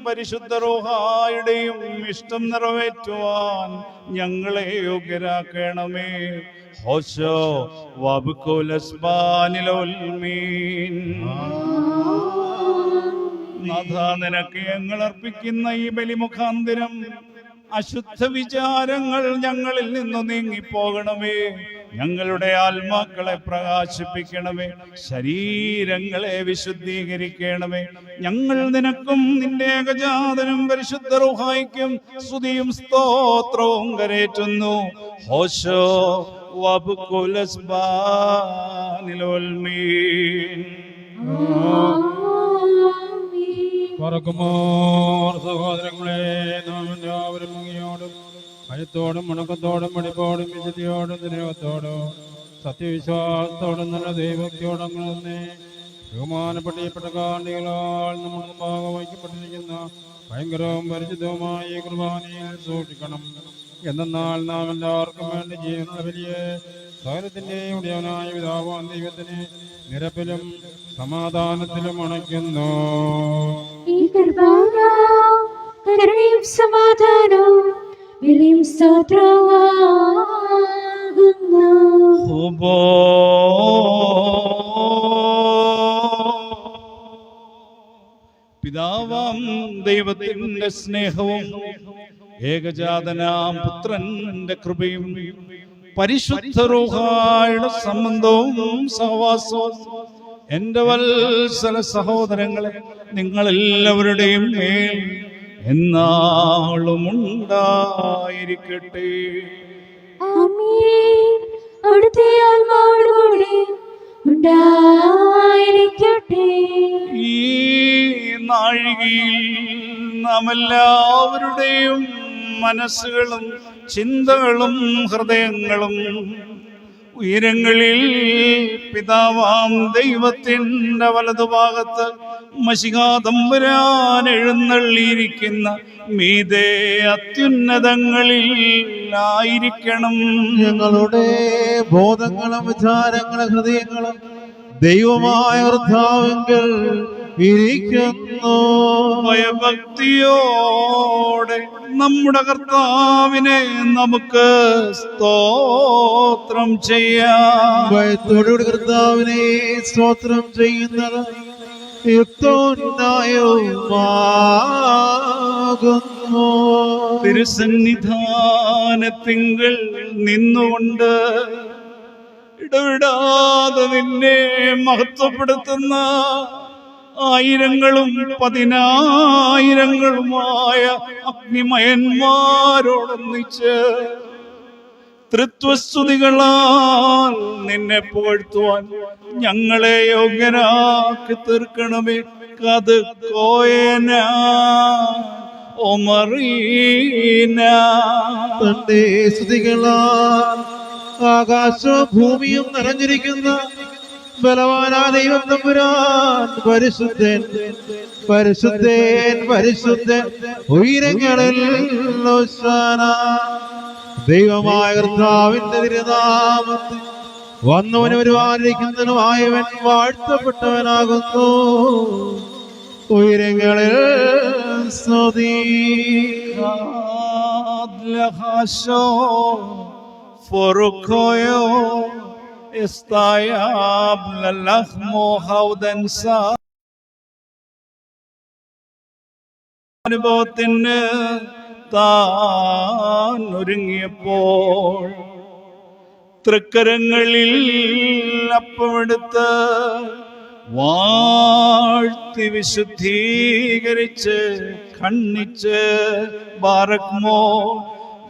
പരിശുദ്ധ റൂഹായുടെയും ഇഷ്ടം നിറവേറ്റുവാൻ ഞങ്ങളെ യോഗ്യരാക്കണമേ. ഹോശോ വബ്കുലസ്ബാനിലോൽമീൻ. നാഥ, നിനക്ക് ഞങ്ങൾ അർപ്പിക്കുന്ന ഈ ബലി മുഖാന്തരം അശുദ്ധ വിചാരങ്ങൾ ഞങ്ങളിൽ നിന്നു നീങ്ങിപ്പോകണമേ. ഞങ്ങളുടെ ആത്മാക്കളെ പ്രകാശിപ്പിക്കണമേ. ശരീരങ്ങളെ വിശുദ്ധീകരിക്കണമേ. ഞങ്ങൾ നിനക്കും നിന്റെ ഏകജാതനും പരിശുദ്ധ റൂഹായ്ക്കും സ്തുതിയും സ്തോത്രവും കരേറ്റുന്നു. ഹോശോ വബ്കുലസ്ബാനിലോൽമീൻ.
പറക്കുമോർ സഹോദരങ്ങളെ, നാം എല്ലാവരും ഭംഗിയോടും ഭയത്തോടും മുണക്കത്തോടും മടിപ്പോടും വിശുദ്ധിയോടും സ്നേഹത്തോടും സത്യവിശ്വാസത്തോടും നല്ല ദൈവത്തോടും തന്നെ ബഹുമാനപ്പെട്ട ഈ പട്ടകാണ്ടികളാൽ നമ്മുടെ മുമ്പാകെ വഹിക്കപ്പെട്ടിരിക്കുന്ന ഭയങ്കരവും പരിശുദ്ധവുമായ ഈ കുർബാനയിൽ സൂക്ഷിക്കണം. എന്നാൽ നാം എല്ലാവർക്കും വേണ്ടി ചെയ്യുന്ന വലിയ സകലത്തിന്റെ ഉടയവനായ പിതാവാം ദൈവത്തിന് നിരപ്പിലും സമാധാനത്തിലും അണയ്ക്കുന്നു.
ഈ കുർബാന കരുണയും സമാധാനവും വിളിയും സ്തോത്രവുമാകുന്നു.
പിതാവാം ദൈവത്തിന്റെ സ്നേഹവും ഏകജാതനാം പുത്രന്റെ കൃപയും പരിശുദ്ധ റൂഹായുടെ സംബന്ധവും സഹവാസവും എന്റെ വത്സല സഹോദരങ്ങളെ നിങ്ങളെല്ലാവരുടെയും മേൽ എന്നാളും ഉണ്ടായിരിക്കട്ടെ.
ആമേൻ. അവിടുത്തെ ആത്മാവോടുകൂടി ഉണ്ടായിരിക്കട്ടെ.
ഈ നാഴികയിൽ നാം എല്ലാവരുടെയും മനസ്സുകളും ചിന്തകളും ഹൃദയങ്ങളും ഉയരങ്ങളിൽ പിതാവാം ദൈവത്തിൻ്റെ വലതുഭാഗത്ത് മശിഹാ തമ്പുരാൻ എഴുന്നള്ളിയിരിക്കുന്ന മീതെ അത്യുന്നതങ്ങളിൽ ആയിരിക്കണം.
ഞങ്ങളുടെ ബോധങ്ങളും വിചാരങ്ങളും ഹൃദയങ്ങളും ദൈവമായ കർത്താവിങ്കൽ ഇരിക്കുന്നു.
ഭയഭക്തിയോടെ നമ്മുടെ കർത്താവിനെ നമുക്ക് സ്തോത്രം ചെയ്യാം.
ഭയത്തോടുകൂടി കർത്താവിനെ സ്തോത്രം ചെയ്യുന്നത് യുക്തവുമാകുന്നു.
തിരുസന്നിധാനത്തിങ്കൽ നിന്നുകൊണ്ട് ഇടവിടാതെ നിന്നെ മഹത്വപ്പെടുത്തുന്ന ആയിരങ്ങളും പതിനായിരങ്ങളുമായ അഗ്നിമയന്മാരോടൊന്നിച്ച് തൃത്വസ്തുതികളാൽ നിന്നെ പുകഴ്ത്തുവാൻ ഞങ്ങളെ യോഗ്യരാക്കി തീർക്കണമേ. കത് കോയന ഒമറീന.
തന്റെ സ്തുതികളാൽ ആകാശവും ഭൂമിയും നിറഞ്ഞിരിക്കുന്ന ബലവാനാ ദൈവം തമ്പുരാൻ പരിശുദ്ധൻ പരിശുദ്ധൻ പരിശുദ്ധൻ ഉയരങ്ങളിൽ ഹോശാന. ദൈവമായ കർത്താവിന്റെ തിരുനാമത്തിൽ വന്നവനും വരുവാനിരിക്കുന്നവനുമായവൻ വാഴ്ത്തപ്പെട്ടവനാകുന്നു. ഉയരങ്ങളിൽ സ്തുതി.
Forkoyo estayab lalachmo haudensa. അനുഭവത്തിന് താൻ ഒരുങ്ങിയപ്പോൾ തൃക്കരങ്ങളിൽ അപ്പമെടുത്ത് വാഴ്ത്തി വിശുദ്ധീകരിച്ച് ഖണ്ഡിച്ച് ബാറക്മോ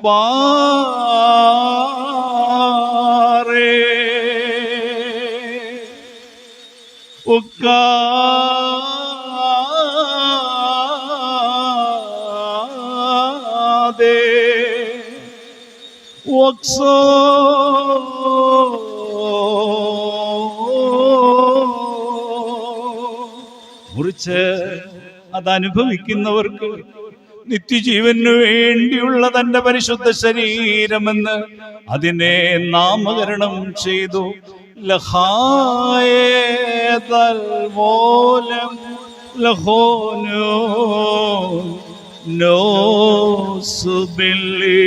ബാറേ ഉക്കാദേ വക്സോ മുറിച്ച് അതനുഭവിക്കുന്നവർക്ക് നിത്യജീവനു വേണ്ടിയുള്ള തന്റെ പരിശുദ്ധ ശരീരമെന്ന് അതിനെ നാമകരണം ചെയ്തു. ലഹായേതൽ മോലം ലഹോനോ നോസുബില്ലി.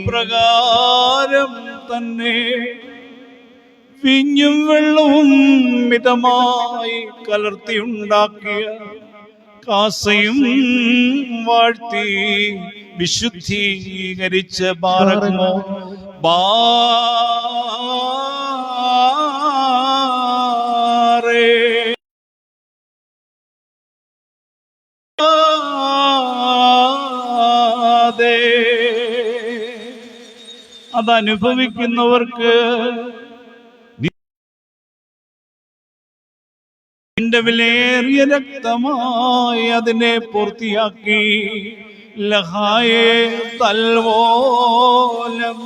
പ്രകാരം തന്നെ വിഞ്ഞും വെള്ളവും മിതമായി കലർത്തിയുണ്ടാക്കിയ കാസയും വാഴ്ത്തി വിശുദ്ധീകരിച്ച ബാറക്മോ ബാറേ അതനുഭവിക്കുന്നവർക്ക് നിന്റെ വിലയേറിയ രക്തമായി അതിനെ പൂർത്തിയാക്കി. ലഹായേ തൽവോലം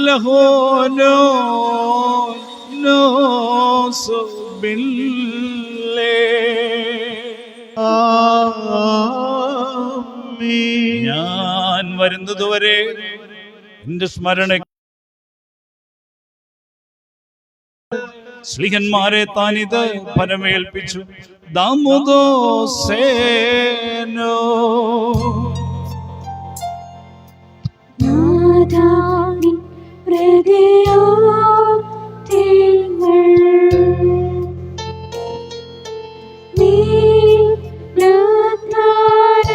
ലഹോനോ നോസുബില്ലേ. ഞാൻ വരുന്നതുവരെ എന്റെ സ്മരണ സ്ലിഹന്മാരെ താനിത് ഫലമേൽപ്പിച്ചു. ദാമോദോസേനോ
നാദാനി ഹൃദയോദ്യങ്ങൾ നീ ലതാരവതി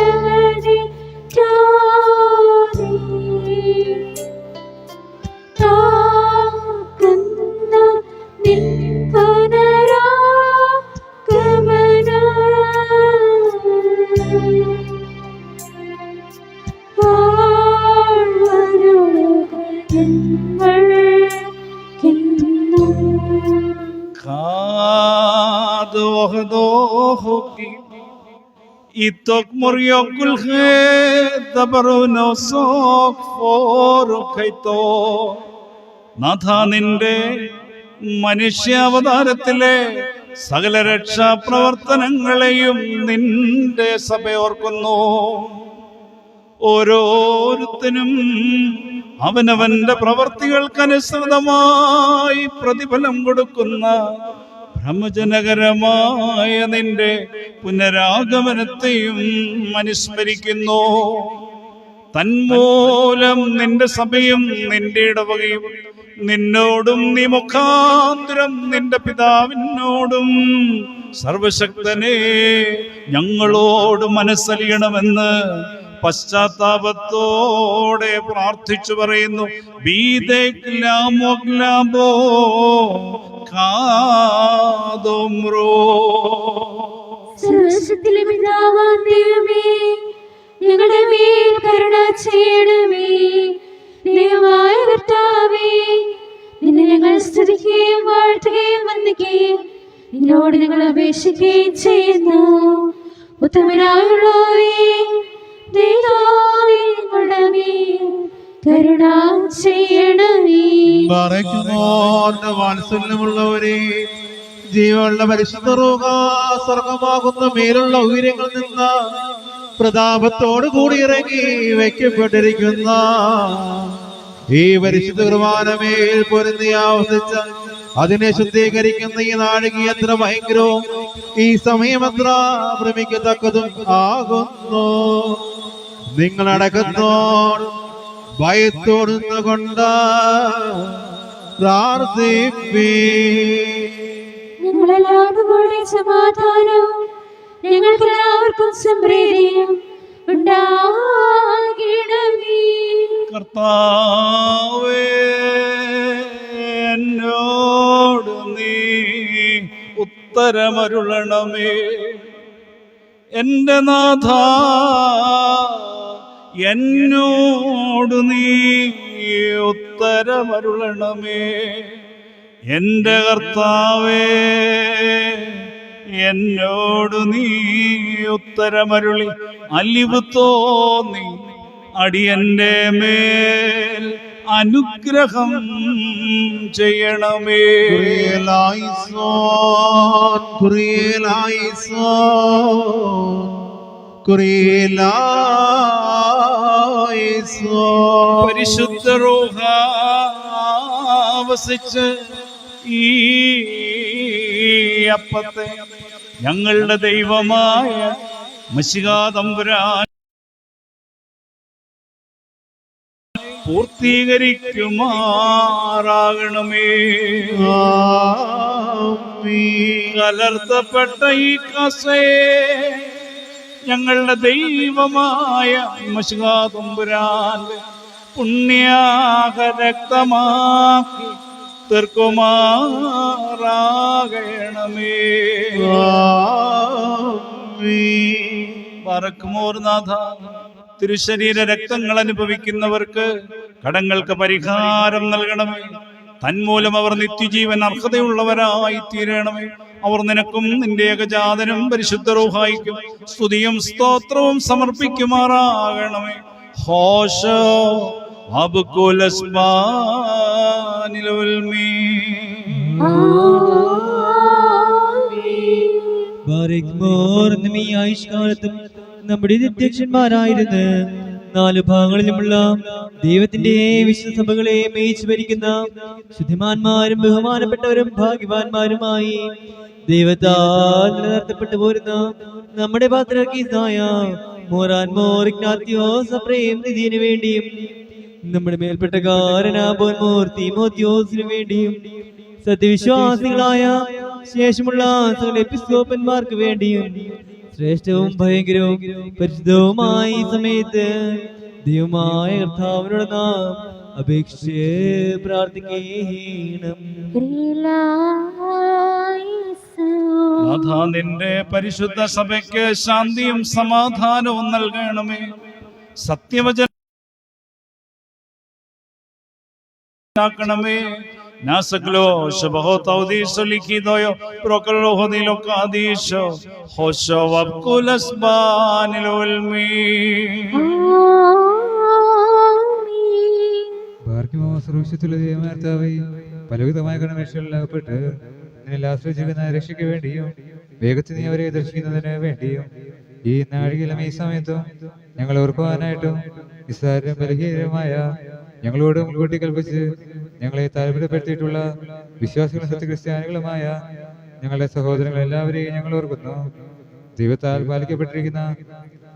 ജോതി താകന്ന നിൻ പുനരാഗമന
Itok moriokul he dabaruno sok foru kaito. നാഥ നിന്റെ മനുഷ്യാവതാരത്തിലെ സകല രക്ഷാപ്രവർത്തനങ്ങളെയും നിന്റെ സഭ ഓർക്കുന്നു. ഓരോരുത്തനും അവനവന്റെ പ്രവർത്തികൾക്കനുസൃതമായി പ്രതിഫലം കൊടുക്കുന്ന ഭ്രമജനകരമായ നിന്റെ പുനരാഗമനത്തെയും അനുസ്മരിക്കുന്നു. തന്മൂലം നിന്റെ സഭയും നിന്റെ ഇടവകയും നിന്നോടും നീ മുഖാന്തരം നിന്റെ പിതാവിനോടും സർവശക്തനെ ഞങ്ങളോട് മനസ്സലിയണമെന്ന് പശ്ചാത്താപത്തോടെ പ്രാർത്ഥിച്ചു പറയുന്നു.
സർവശക്തിയിലെ പിതാവാം ദൈവമേ, ഞങ്ങളുടെ മേൽ കരുണ ചെയ്യണമേ. ദൈവമായ കർത്താവേ, നിന്നെ ഞങ്ങൾ സ്തുതിക്കുകയും വാഴ്ത്തുകയും വന്ദിക്കുകയും നിന്നോട് ഞങ്ങൾ അപേക്ഷിക്കുകയും ചെയ്യുന്നു. ഉത്തമനായുള്ളവേ, ദൈവമേ, ഞങ്ങളുടെ മേൽ കരുണ ചെയ്യണമേ.
പറയുന്നോന്റെ വാത്സല്യമുള്ളവരെ, ജീവനുള്ള പരിശുദ്ധ റൂഹ സ്വർഗമാകുന്ന മേലുള്ള ഉയരങ്ങളിൽ നിന്ന് പ്രതാപത്തോടു കൂടി ഇറങ്ങി വയ്ക്കപ്പെട്ടിരിക്കുന്ന ഈ പരിശുദ്ധ കുർബാനമേൽ പൊരുന്നി ആവസിച്ച അതിനെ ശുദ്ധീകരിക്കുന്ന ഈ നാഴിക എത്ര ഭയങ്കരവും ഈ സമയം എത്ര ഭ്രമിക്കത്തക്കതും ആകുന്നു. നിങ്ങളടക്കത്തോട് ഭയത്തോടുന്ന കൊണ്ട് പ്രാർത്ഥിപ്പീ.
ഞങ്ങളെല്ലാവരും കൂടെ സമാധാനവും ഞങ്ങൾക്കെല്ലാവർക്കും സംപ്രീതിയും ഉണ്ടാകണമേ.
കർത്താവേ, എന്നോട് നീ ഉത്തരമരുളണമേ. എൻ്റെ നാഥ, എന്നോട് നീ ഉത്തരമരുളണമേ. എൻ്റെ കർത്താവേ, എന്നോട് നീ ഉത്തരമരുളി അലിവ് തോന്നി അടിയന്റെ മേൽ അനുഗ്രഹം ചെയ്യണമേ. പരിശുദ്ധ റൂഹ ആവസിച്ച് ഈ അപ്പത്തെ ഞങ്ങളുടെ ദൈവമായ മിശിഹാ തമ്പുരാൻ പൂർത്തീകരിക്കുമാറാകണമേ. കലർത്തപ്പെട്ട ഈ കസയെ ഞങ്ങളുടെ ദൈവമായ മിശിഹാ തമ്പുരാന്റെ പുണ്യാഹ രക്തമാക്കി തീർക്കുമാറാകണമേ. പറക്കുമോർനാഥ, തിരുശരീര രക്തങ്ങൾ അനുഭവിക്കുന്നവർക്ക് കടങ്ങൾക്ക് പരിഹാരം നൽകണമേ. തന്മൂലം അവർ നിത്യജീവൻ അർഹതയുള്ളവരായി തീരണമേ. അവർ നിനക്കും നിന്റെ ഏകജാതനും പരിശുദ്ധ റൂഹായിക്കും സ്തുതിയും സ്തോത്രവും സമർപ്പിക്കുമാറാകണമേ. ഹോശോ
ആയുഷ്കാലത്തും നമ്മുടെ അധ്യക്ഷന്മാരായിരുന്ന് 4 ഭാഗങ്ങളിലുമുള്ള ദൈവത്തിന്റെ വിശുദ്ധ സഭകളെ മേയിച്ചു ഭരിക്കുന്ന ശുദ്ധിമാന്മാരും ബഹുമാനപ്പെട്ടവരും ഭാഗ്യവാന്മാരുമായി ദൈവത്താൽ നിലനിർത്തപ്പെട്ടു പോരുന്ന നമ്മുടെ പാത്രീസായ മോറാൻ മോർ ഇഗ്നാത്യോസ് അപ്രേം നിധിന് വേണ്ടിയും നമ്മുടെ മേൽപ്പെട്ടക്കാരനാബോൻ മോർ തീമോത്തിയോസിനു വേണ്ടിയും സത്യവിശ്വാസികളായ ശേഷമുള്ള സകല എപ്പിസ്കോപ്പന്മാർക്ക് വേണ്ടിയും ശ്രേഷ്ഠവും ഭയങ്കരവും പരിശുദ്ധവുമായ ഈ സമയത്ത് ദൈവമായ കർത്താവിനോട് നാം അപേക്ഷിച്ച് പ്രാർത്ഥിക്കണം.
നാഥാ, നിന്റെ പരിശുദ്ധ സഭയ്ക്ക് ശാന്തിയും സമാധാനവും നൽകണമേ. സത്യവചനമേ, Nasaklo, Shabaho Taudis, Likidoyo, Procolo Hodilo Kadisho, Hosho Abkulas Banilulmi.
ഭാഗ്യമോ സർവശക്തിയുള്ള ദൈവമാർത്താവേ, പലവിധമായ ഗണമേഷകളിലാകപ്പെട്ട് നിന്നിൽ ആശ്രയിച്ചിരിക്കുന്ന രക്ഷയ്ക്ക് വേണ്ടിയും വേഗത്തിൽ നീ അവരെ ദർശിക്കുന്നതിന് വേണ്ടിയും ഈ നാഴികയിലും ഈ സമയത്തും ഞങ്ങൾ ഓർക്കുവാനായിട്ടും നിസ്സാരം ബലഹീനമായ ഞങ്ങളോട് മുൻകൂട്ടി കൽപ്പിച്ച് ഞങ്ങളെ താല്പര്യപ്പെടുത്തിയിട്ടുള്ള വിശ്വാസികളും സത്യക്രിസ്ത്യാനികളുമായ ഞങ്ങളുടെ സഹോദരങ്ങൾ എല്ലാവരെയും ഞങ്ങൾ ഓർക്കുന്നു. ദൈവത്താൽ പാലിക്കപ്പെട്ടിരിക്കുന്ന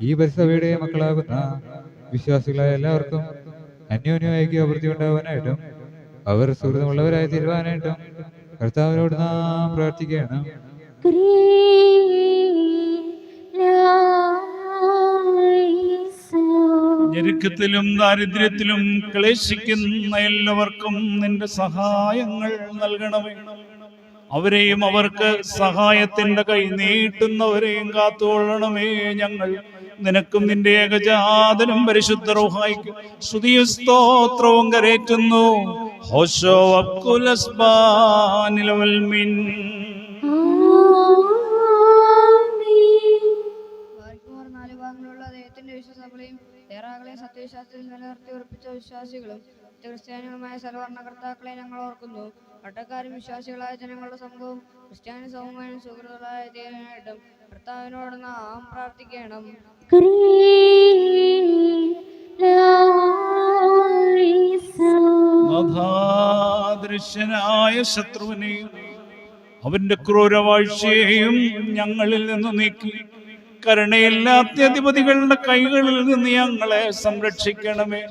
ഈ പരിസഭയുടെ മക്കളാകുന്ന വിശ്വാസികളായ എല്ലാവർക്കും അന്യോന്യം ഐക്യാഭിവൃദ്ധി ഉണ്ടാവാനായിട്ടും അവർ സുഹൃതമുള്ളവരായി തീരുവാനായിട്ടും കർത്താവിനോട് നാം പ്രാർത്ഥിക്കണം.
ഞെരുക്കത്തിലും ദാരിദ്ര്യത്തിലും ക്ലേശിക്കുന്ന എല്ലാവർക്കും നിന്റെ സഹായങ്ങൾ നൽകണമേ. അവരെയും അവർക്ക് സഹായത്തിന്റെ കൈ നീട്ടുന്നവരെയും കാത്തുകൊള്ളണമേ. ഞങ്ങൾ നിനക്കും നിന്റെ ഏകജാതനും പരിശുദ്ധ റൂഹായിക്കും സ്തുതിയും സ്തോത്രവും കരേറ്റുന്നു. ഹോശോ അബ്കുലസ്ബാനിൽ വൽമിൻ.
നാല് ഭാഗങ്ങളുള്ള ദൈവത്തിന്റെ വിശ്വസഭകളെയും തേറാകളെയും സത്യവിശ്വാസത്തിൽ നിലനിർത്തി ഉറപ്പിച്ച വിശ്വാസികളും ക്രിസ്ത്യാനികളുമായ സർവവർണ്ണകർത്താക്കളെ ഞങ്ങൾ ഓർക്കുന്നു. പട്ടക്കാരും വിശ്വാസികളായ ജനങ്ങളുടെ സമൂഹവും ക്രിസ്ത്യാനി സമൂഹവും സുഹൃത്തുക്കളായ ദൈവമായിട്ടും കർത്താവിനോട് നാം പ്രാർത്ഥിക്കണം.
ദൃശ്യനായ ശത്രുവിനെയും അവന്റെ ക്രൂരവാഴ്ചയെയും ഞങ്ങളിൽ നിന്ന് നീക്കി കരുണയില്ലാത്ത അധിപതികളുടെ കൈകളിൽ നിന്ന് ഞങ്ങളെ സംരക്ഷിക്കണമേ.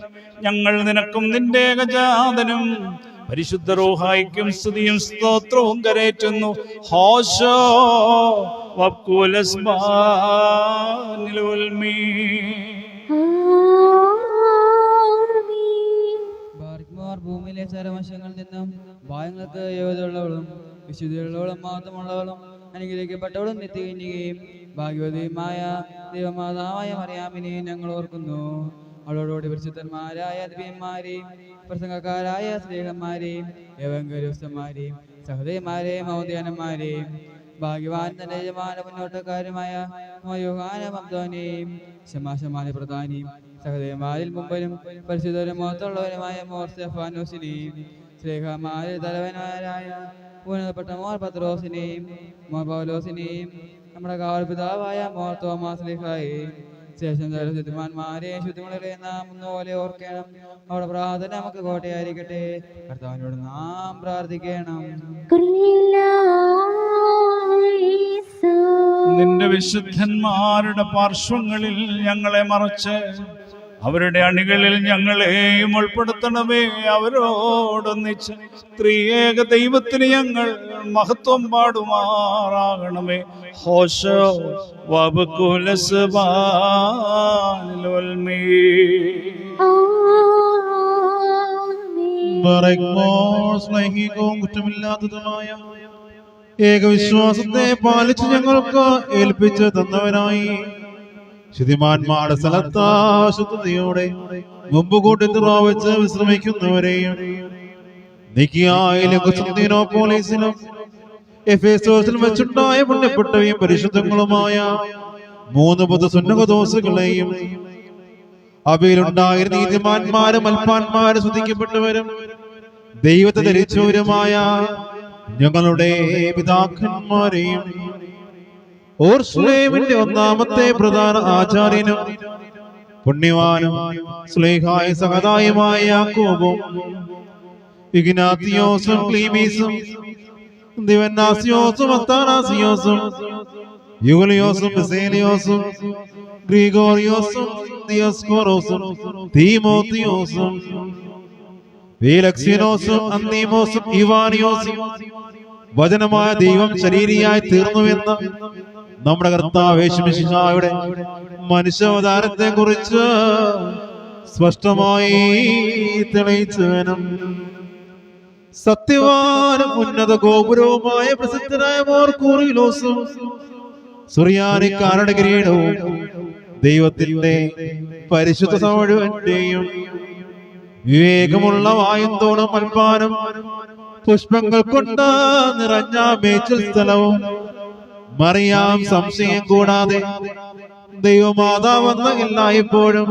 ഞങ്ങൾ നിനക്കും നിന്റെ ഏകജാതനും പരിശുദ്ധ റൂഹായിക്കും സ്തുതിയും സ്തോത്രവും കരേറ്റുന്നു. ഹോശോ വബ്കുലസ്ബാനിൽ
ഭൂമിയിലെ ചരവശങ്ങളിൽ നിന്നും ഭാഗങ്ങൾക്ക് യോഗ്യതയുള്ളവളും വിശുദ്ധിയുള്ളവളും മാത്രമുള്ളവളും അനുഗ്രഹിക്കപ്പെട്ടവളും നിത്യകന്യകയും ഭാഗ്യവതിയുമായ ദൈവമാതാവായ മറിയാമിനെ ഞങ്ങൾ ഓർക്കുന്നു. അവളോടുകൂടി പരിശുദ്ധന്മാരായ ദിവ്യന്മാരെയും പ്രസംഗക്കാരായ സ്ത്രീകന്മാരെയും എവങ്കലിസ്തന്മാരെയും സഹോദരിമാരെയും ഔദ്യാനന്മാരെയും ഭാഗ്യവാൻ തന്റെ യജമാന മുന്നോട്ടക്കാരുമായ യോഹാനമബ്ദോനെയും ശമാശമാന പ്രധാനിയും സഹോദരന്മാരിൽ മുമ്പനും പരിശുദ്ധരും മോത്തുള്ളവരുമായ മോർ സ്റ്റെഫാനോസിനെയും സ്ലേഹമാരിൽ തലവന്മാരായ ഉന്നതപ്പെട്ട മോർ പത്രോസിനെയും മോർ പൗലോസിനെയും നമ്മുടെ കാവൽപിതാവായ മോർ തോമാസ് ലേഖായെയും ശേഷം ശുദ്ധിമാന്മാരെ ശുദ്ധിമുള്ളവരെ നാം ഒന്നുപോലെ ഓർക്കണം. അവിടെ പ്രാർത്ഥന നമുക്ക് കോട്ടയായിരിക്കട്ടെ. കർത്താവിനോട് നാം പ്രാർത്ഥിക്കണം.
നിന്റെ വിശുദ്ധന്മാരുടെ പാർശ്വങ്ങളിൽ ഞങ്ങളെ മറച്ച് അവരുടെ അണികളിൽ ഞങ്ങളെയും ഉൾപ്പെടുത്തണമേ. അവരോടൊന്നിച്ച് ത്രിയേക ദൈവത്തിന് ഞങ്ങൾ മഹത്വം പാടുമാറാകണമേ. ഹോശോ വബ്കുലസ്ബാനിൽ വൽമീൻ.
സ്നേഹികവും കുറ്റമില്ലാത്തതുമായ ഏകവിശ്വാസത്തെ പാലിച്ച് ഞങ്ങൾക്ക് ഏൽപ്പിച്ച് തന്നവനായി ശുദ്ധിമാന്മാരുടെ സ്ഥലത്ത് ശുദ്ധതയോടെ മുമ്പ് കൂട്ടി തുറവച്ച് വിശ്രമിക്കുന്നവരെയും നിക്കിയായിലും കൊസ്തന്തീനോപ്പോളിസിലും എഫേസോസിലും വെച്ചുണ്ടായ പുണ്യപ്പെട്ടവയും പരിശുദ്ധങ്ങളുമായ 3 പൊതുസുന്നതദോസുകളെയും അവയിലുണ്ടായിരുന്ന നീതിമാന്മാരും അൽപ്പാന്മാരും സ്തുതിക്കപ്പെട്ടവരും ദൈവത്തെ ധരിച്ചവരുമായ ഞങ്ങളുടെ പിതാക്കന്മാരെയും ഓർശ്ലേമിന്റെ ഒന്നാമത്തെ പ്രധാന ആചാര്യനും പുണ്യവാനും സ്ലേഹായ സഹതായുമായ യാക്കോബും ഇഗ്നാത്തിയോസും ക്ലീമീസും ദിവന്നാസിയോസും അത്താനാസിയോസും യുഗലിയോസും ബസേലിയോസും ഗ്രിഗോറിയോസും ദിയോസ്കോറോസും തീമോത്തിയോസും ഫീലക്സിനോസും അന്തീമോസും ഇവാനിയോസും വചനമായ ദൈവം ശരീരിയായി തീർന്നുവെന്ന് നമ്മുടെ കർത്താവ് യേശുമിശിഹായുടെ മനുഷ്യാവതാരത്തെ കുറിച്ച് സ്പഷ്ടമായി തെളിയിച്ചവനും സത്യവാനും ഉന്നത ഗോപുരവുമായ പ്രസിദ്ധനായ മോർ കൂറിലോസും സുറിയാനിക്കാരുടെ കിരീടവും ദൈവത്തിന്റെ പരിശുദ്ധ സമുഴുവന്റെയും വിവേകമുള്ള വായുന്തോണം അൽപ്പാനും പുഷ്പങ്ങൾ കൊണ്ട് നിറഞ്ഞ മേച്ചിൽ സ്ഥലവും മറിയാം സംശയം കൂടാതെ ദൈവമാതാവെന്ന എല്ലായ്പ്പോഴും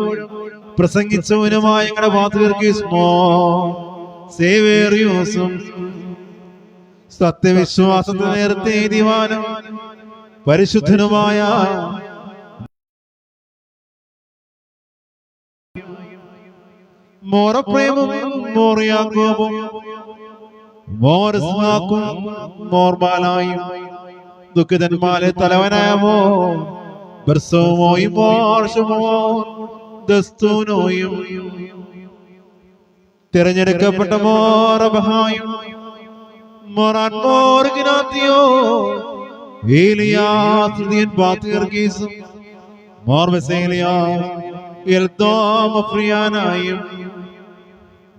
പ്രസംഗിച്ചവനുമായ ഞങ്ങളുടെ പാത്രീർക്കീസ്മോ സേവേറിയോസും സത്യവിശ്വാസത്തിന് നേരത്തെ ദിവാനും പരിശുദ്ധനുമായ മോറപ്രേമും മോറിയാക്കോബും മോർസ്മാക്കും മോർബാലായും ദുഃഖിതന്മാരെ തലവനായ ബർസോമോയും ദസ്തൂനോയും തിരഞ്ഞെടുക്കപ്പെട്ട മോറബഹായും മോറാൻ മോർഗിനാത്തിയോ ഏലിയാസ്തുതിയൻ പാത്രീർക്കീസും മോർബസേലിയാ എൽദോമഫ്രിയാനായും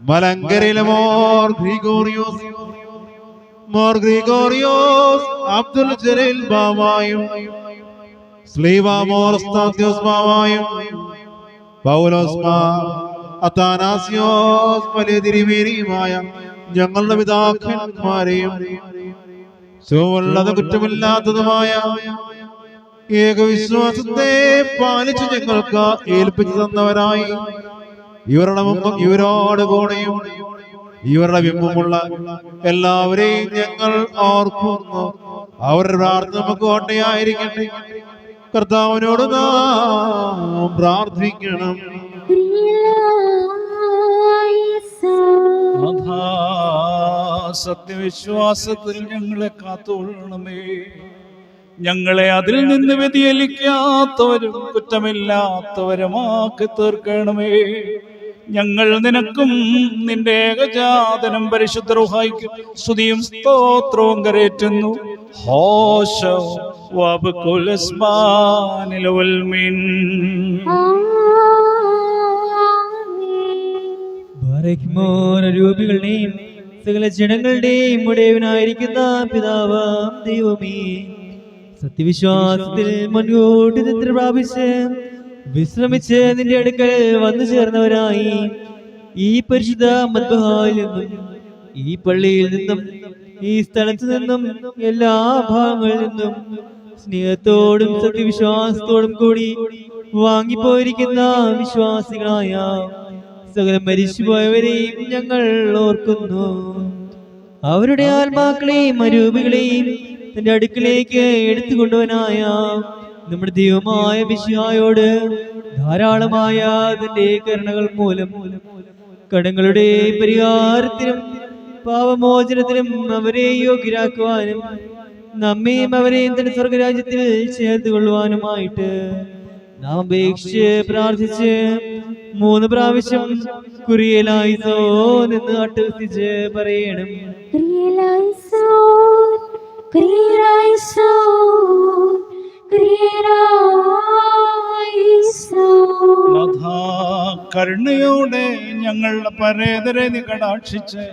മലങ്കരയിലെ മോർ ഗ്രിഗോറിയോസ് അബ്ദുൽ ജലീൽ ബാവായും സ്ലീവ മോർ സ്താത്യോസ് ബാവായും പൗലോസ് മാർ അത്താനാസിയോസ് വലിയ തിരുമേനിയുമായ ഞങ്ങളുടെ പിതാക്കന്മാരെയും ചുവള്ളത് കുറ്റമില്ലാത്തതുമായ ഏകവിശ്വാസത്തെ പാലിച്ച് ഞങ്ങൾക്ക് ഏൽപ്പിച്ചു തന്നവരായി ഇവരുടെ മുമ്പും ഇവരോട് കൂടെയും ഇവരുടെ ബിംബമുള്ള എല്ലാവരെയും ഞങ്ങൾ ഓർക്കുന്നു. അവരുടെ പ്രാർത്ഥന നമുക്ക് കോട്ടയായിരിക്കട്ടെ. കർത്താവിനോട് നാം പ്രാർത്ഥിക്കണം.
സത്യവിശ്വാസത്തിൽ ഞങ്ങളെ കാത്തുകൊള്ളണമേ. ഞങ്ങളെ അതിൽ നിന്ന് വ്യതിചലിക്കാത്തവരും കുറ്റമില്ലാത്തവരുമാക്കി തീർക്കണമേ. ഞങ്ങൾ നിനക്കും നിന്റെ ഏകജാതനും പരിശുദ്ധ റൂഹായിക്കും സ്തുതിയും സ്തോത്രവും കരേറ്റുന്നു. ഹോശോ വബ്കുൽ അസ്മാനിൽ വൽമിൻ.
രൂപികളുടെയും സകല ജനങ്ങളുടെയും ഉടയവനായിരിക്കുന്ന പിതാവാം ദൈവമേ, സത്യവിശ്വാസത്തിൽ മുൻകൂട്ടി നിദ്ര പ്രാപിച്ച് വിശ്രമിച്ച് നിന്റെ അടുക്കൽ വന്നു ചേർന്നവരായി ഈ പരിശുദ്ധ മദ്ബഹായിൽ നിന്നും ഈ പള്ളിയിൽ നിന്നും ഈ സ്ഥലത്തു നിന്നും എല്ലാ ഭാഗങ്ങളിൽ നിന്നും സ്നേഹത്തോടും സത്യവിശ്വാസത്തോടും കൂടി വാങ്ങിപ്പോയിരിക്കുന്ന വിശ്വാസികളായ സകല മരിച്ചുപോയവരെയും ഞങ്ങൾ ഓർക്കുന്നു. അവരുടെ ആത്മാക്കളെയും അരൂപികളെയും തന്റെ അടുക്കിലേക്ക് എടുത്തുകൊണ്ടുവനായ നമ്മുടെ ദൈവമായ മിശിഹായോട് ധാരാളമായ തന്റെ കരുണകൾ മൂലം കടങ്ങളുടെ പരിഹാരത്തിനും പാപമോചനത്തിനും അവരെ യോഗ്യരാക്കുവാനും നമ്മയും അവരെയും തന്റെ സ്വർഗരാജ്യത്തിൽ ചേർത്ത് കൊള്ളുവാനുമായിട്ട് നാം അപേക്ഷിച്ച് പ്രാർത്ഥിച്ച് 3 പ്രാവശ്യം കുരിയലായിസോൻ എന്ന് അട്ടഹസിച്ച് പറയണം.
കരുണയോടെ ഞങ്ങളുടെ പരേതരെ നീ കടാക്ഷിച്ച്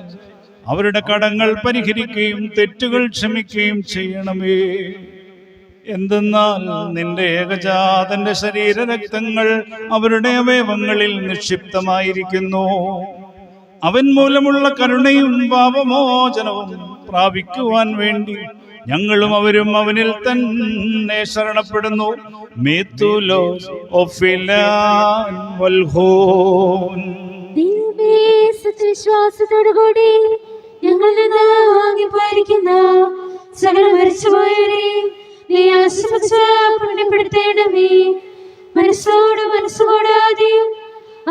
അവരുടെ കടങ്ങൾ പരിഹരിക്കുകയും തെറ്റുകൾ ക്ഷമിക്കുകയും ചെയ്യണമേ. എന്തെന്നാൽ നിന്റെ ഏകജാതന്റെ ശരീരരക്തങ്ങൾ അവരുടെ അവയവങ്ങളിൽ നിക്ഷിപ്തമായിരിക്കുന്നു. അവൻ മൂലമുള്ള കരുണയും പാപമോചനവും പ്രാപിക്കുവാൻ വേണ്ടി ഞങ്ങളും അവരും അവനിൽ തന്നെ ശരണപ്പെടുന്നു.
സത്യവിശ്വാസത്തോടുകൂടി ഞങ്ങൾ നിന്ന് വാങ്ങിപ്പോയിരിക്കുന്ന സകല മരിച്ചുപോയവരെയും നീ ആശ്രയിച്ച് പുണ്യപ്പെടുത്തേണമേ. മനസ്സോട് മനസ്സുകൂടാതെയും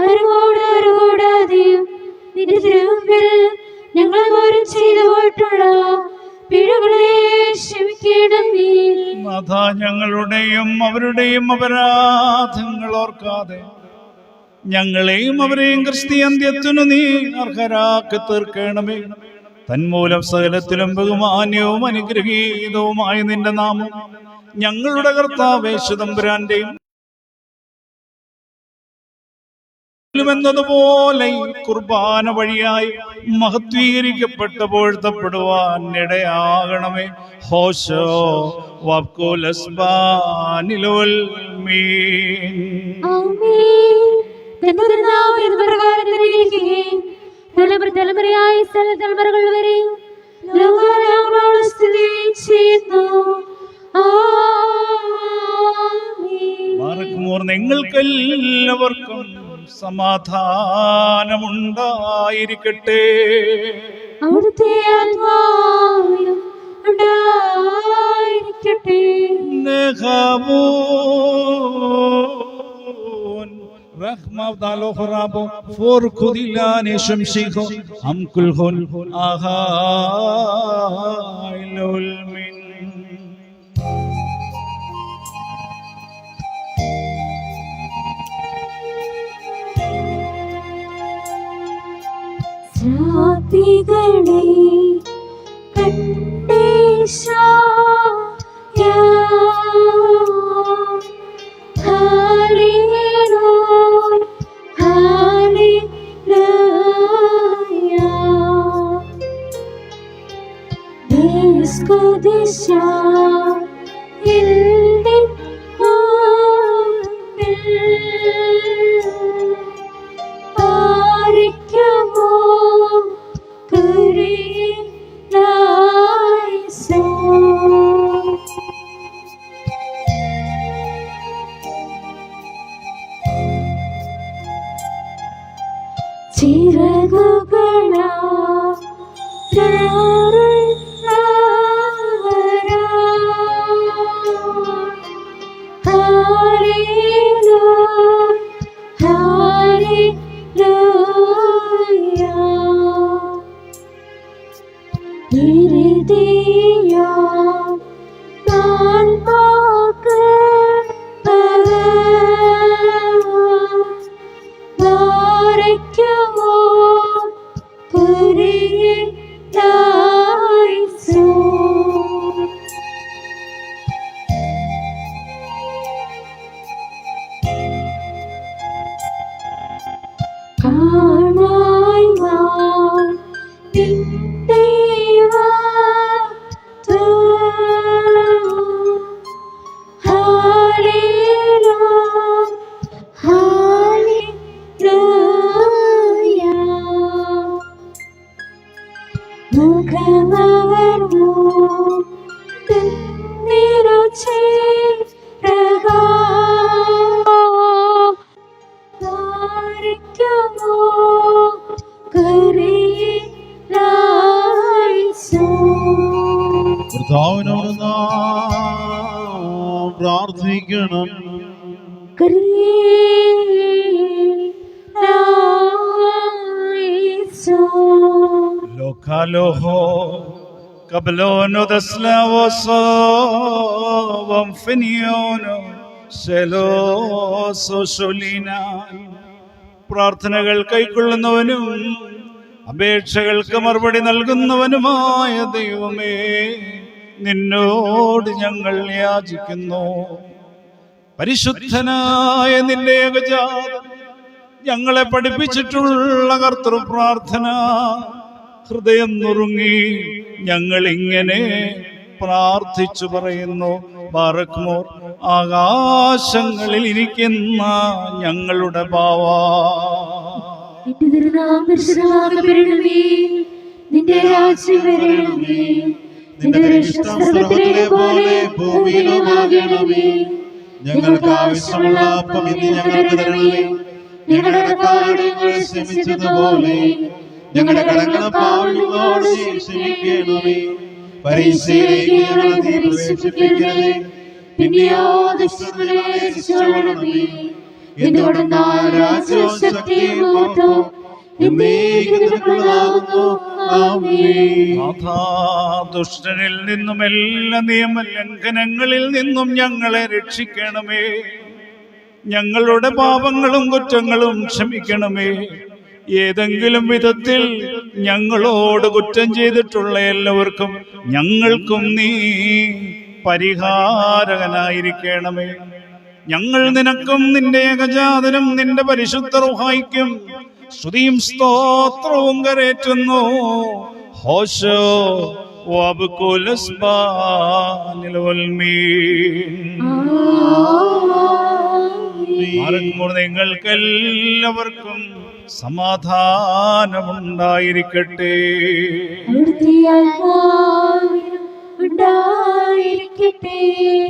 അറിവോട് അറിവോടാതെയും നിന്റെ തിരുമുമ്പിൽ ഞങ്ങൾ ഓരം ചെയ്തു പോയിട്ടുള്ള പിഴകളെ ക്ഷമിക്കണമേ.
നാഥാ, ഞങ്ങളുടെയും അവരുടെയും അപരാധങ്ങൾ ഓർക്കാതെ ഞങ്ങളെയും അവരെയും ക്രിസ്തീയന്ത്യത്തിനു നീ അർഹരാക്കി തീർക്കണമേ. തന്മൂലം സകലത്തിലും ബഹുമാന്യവും അനുഗ്രഹീതവുമായ നിന്റെ നാമം ഞങ്ങളുടെ കർത്താവേ തമ്പുരാന്റെയും എന്നതുപോലെ ഈ കുർബാന വഴിയായി മഹത്വീകരിക്കപ്പെട്ട പോഴ്ത്തപ്പെടുവാൻ ഇടയാകണമേ. ഹോശോ വബ്കുൽ അസ്മാനിൽ വൽമീൻ.
തലമുറയായി തലമുറകൾ വരെ ലോകാലോകങ്ങളോട് സ്ഥിതി ചെയ്യുന്നു. ആമേൻ.
ബാറക്കുമോർ നിങ്ങൾക്കെല്ലാവർക്കും സമാധാനമുണ്ടായിരിക്കട്ടെ.
അവിടുത്തെ ആത്മാവിലും ഉണ്ടായിരിക്കട്ടെ.
נחמון רחמיו דלו רבו פור כודילני שמשיחו עם כולכון אהי לעולמין.
ശ്രാപികളെ കണ്ടേശായ ഹല്ലേലൂയ ഹല്ലേലൂയ യേശുദിശ ഇൽദി ആരിക്കമോ കുരിനായിസോ. ചിറകുകളാ
കർത്താവിനോട് നാം പ്രാർത്ഥിക്കണം.
לוקלו קבלונו דסלאוסו വംഫനിയോനോ സെലോസോ ശൊലീന. പ്രാർത്ഥനകൾ കൈക്കൊള്ളുന്നവനും അപേക്ഷകൾക്ക് മറുപടി നൽകുന്നവനുമായ ദൈവമേ, നിന്നോട് ഞങ്ങൾ യാചിക്കുന്നു. പരിശുദ്ധനായ നിന്റെ ഏകജാതൻ ഞങ്ങളെ പഠിപ്പിച്ചിട്ടുള്ള കർത്തൃ പ്രാർത്ഥന ഹൃദയം നുറുങ്ങി ഞങ്ങൾ ഇങ്ങനെ പ്രാർത്ഥിച്ചു പറയുന്നു. ബാറക്മോർ ആകാശങ്ങളിൽ ഇരിക്കുന്ന ഞങ്ങളുടെ ബാവാ,
നിന്റെ തിരുനാമം പരിശുദ്ധമാക്കപ്പെടണമേ. നിന്റെ രാജ്യം വരണമേ. നിന്റെ ഇഷ്ടം സ്വർഗ്ഗത്തിലെ പോലെ ഭൂമിയിലുമാകണമേ.
ഞങ്ങൾക്ക് ആവശ്യമുള്ള അപ്പം ഇന്ന് ഞങ്ങൾക്ക് തരണമേ. ഞങ്ങളുടെ കടക്കാരോട് ക്ഷമിച്ചതുപോലെ ഞങ്ങളുടെ കടങ്ങളെ പാവങ്ങളോട് ക്ഷമിക്കണമേ. പരീക്ഷയിലേക്ക് ഞങ്ങളെ നീ പ്രവേശിപ്പിക്കരുതേ, പിന്നെയോ ദുഷ്ടനെ രക്ഷിച്ചുകൊള്ളണമേ. എന്തുകൊണ്ടെന്നാൽ രാജ്യവും ശക്തിയും മഹത്വവും എന്നേക്കും നിനക്കുള്ളതാകുന്നു. ആമേൻ.
നാഥാ, ദുഷ്ടനിൽ നിന്നും എല്ലാ നിയമലംഘനങ്ങളിൽ നിന്നും ഞങ്ങളെ രക്ഷിക്കണമേ. ഞങ്ങളുടെ പാപങ്ങളും കുറ്റങ്ങളും ക്ഷമിക്കണമേ. ഏതെങ്കിലും വിധത്തിൽ ഞങ്ങളോട് കുറ്റം ചെയ്തിട്ടുള്ള എല്ലാവർക്കും ഞങ്ങൾക്കും നീ പരിഹാരകനായിരിക്കണമേ. ഞങ്ങൾ നിനക്കും നിന്റെ ഏകജാതനും നിന്റെ പരിശുദ്ധ റൂഹായിക്കും സ്തുതിയും സ്തോത്രവും കരേറ്റുന്നു. ഹോശോ വബ്കുൽ അസ്ബാനിൽ വൽമീൻ. നിങ്ങൾക്കെല്ലാവർക്കും സമാധാനമുണ്ടായിരിക്കട്ടെ.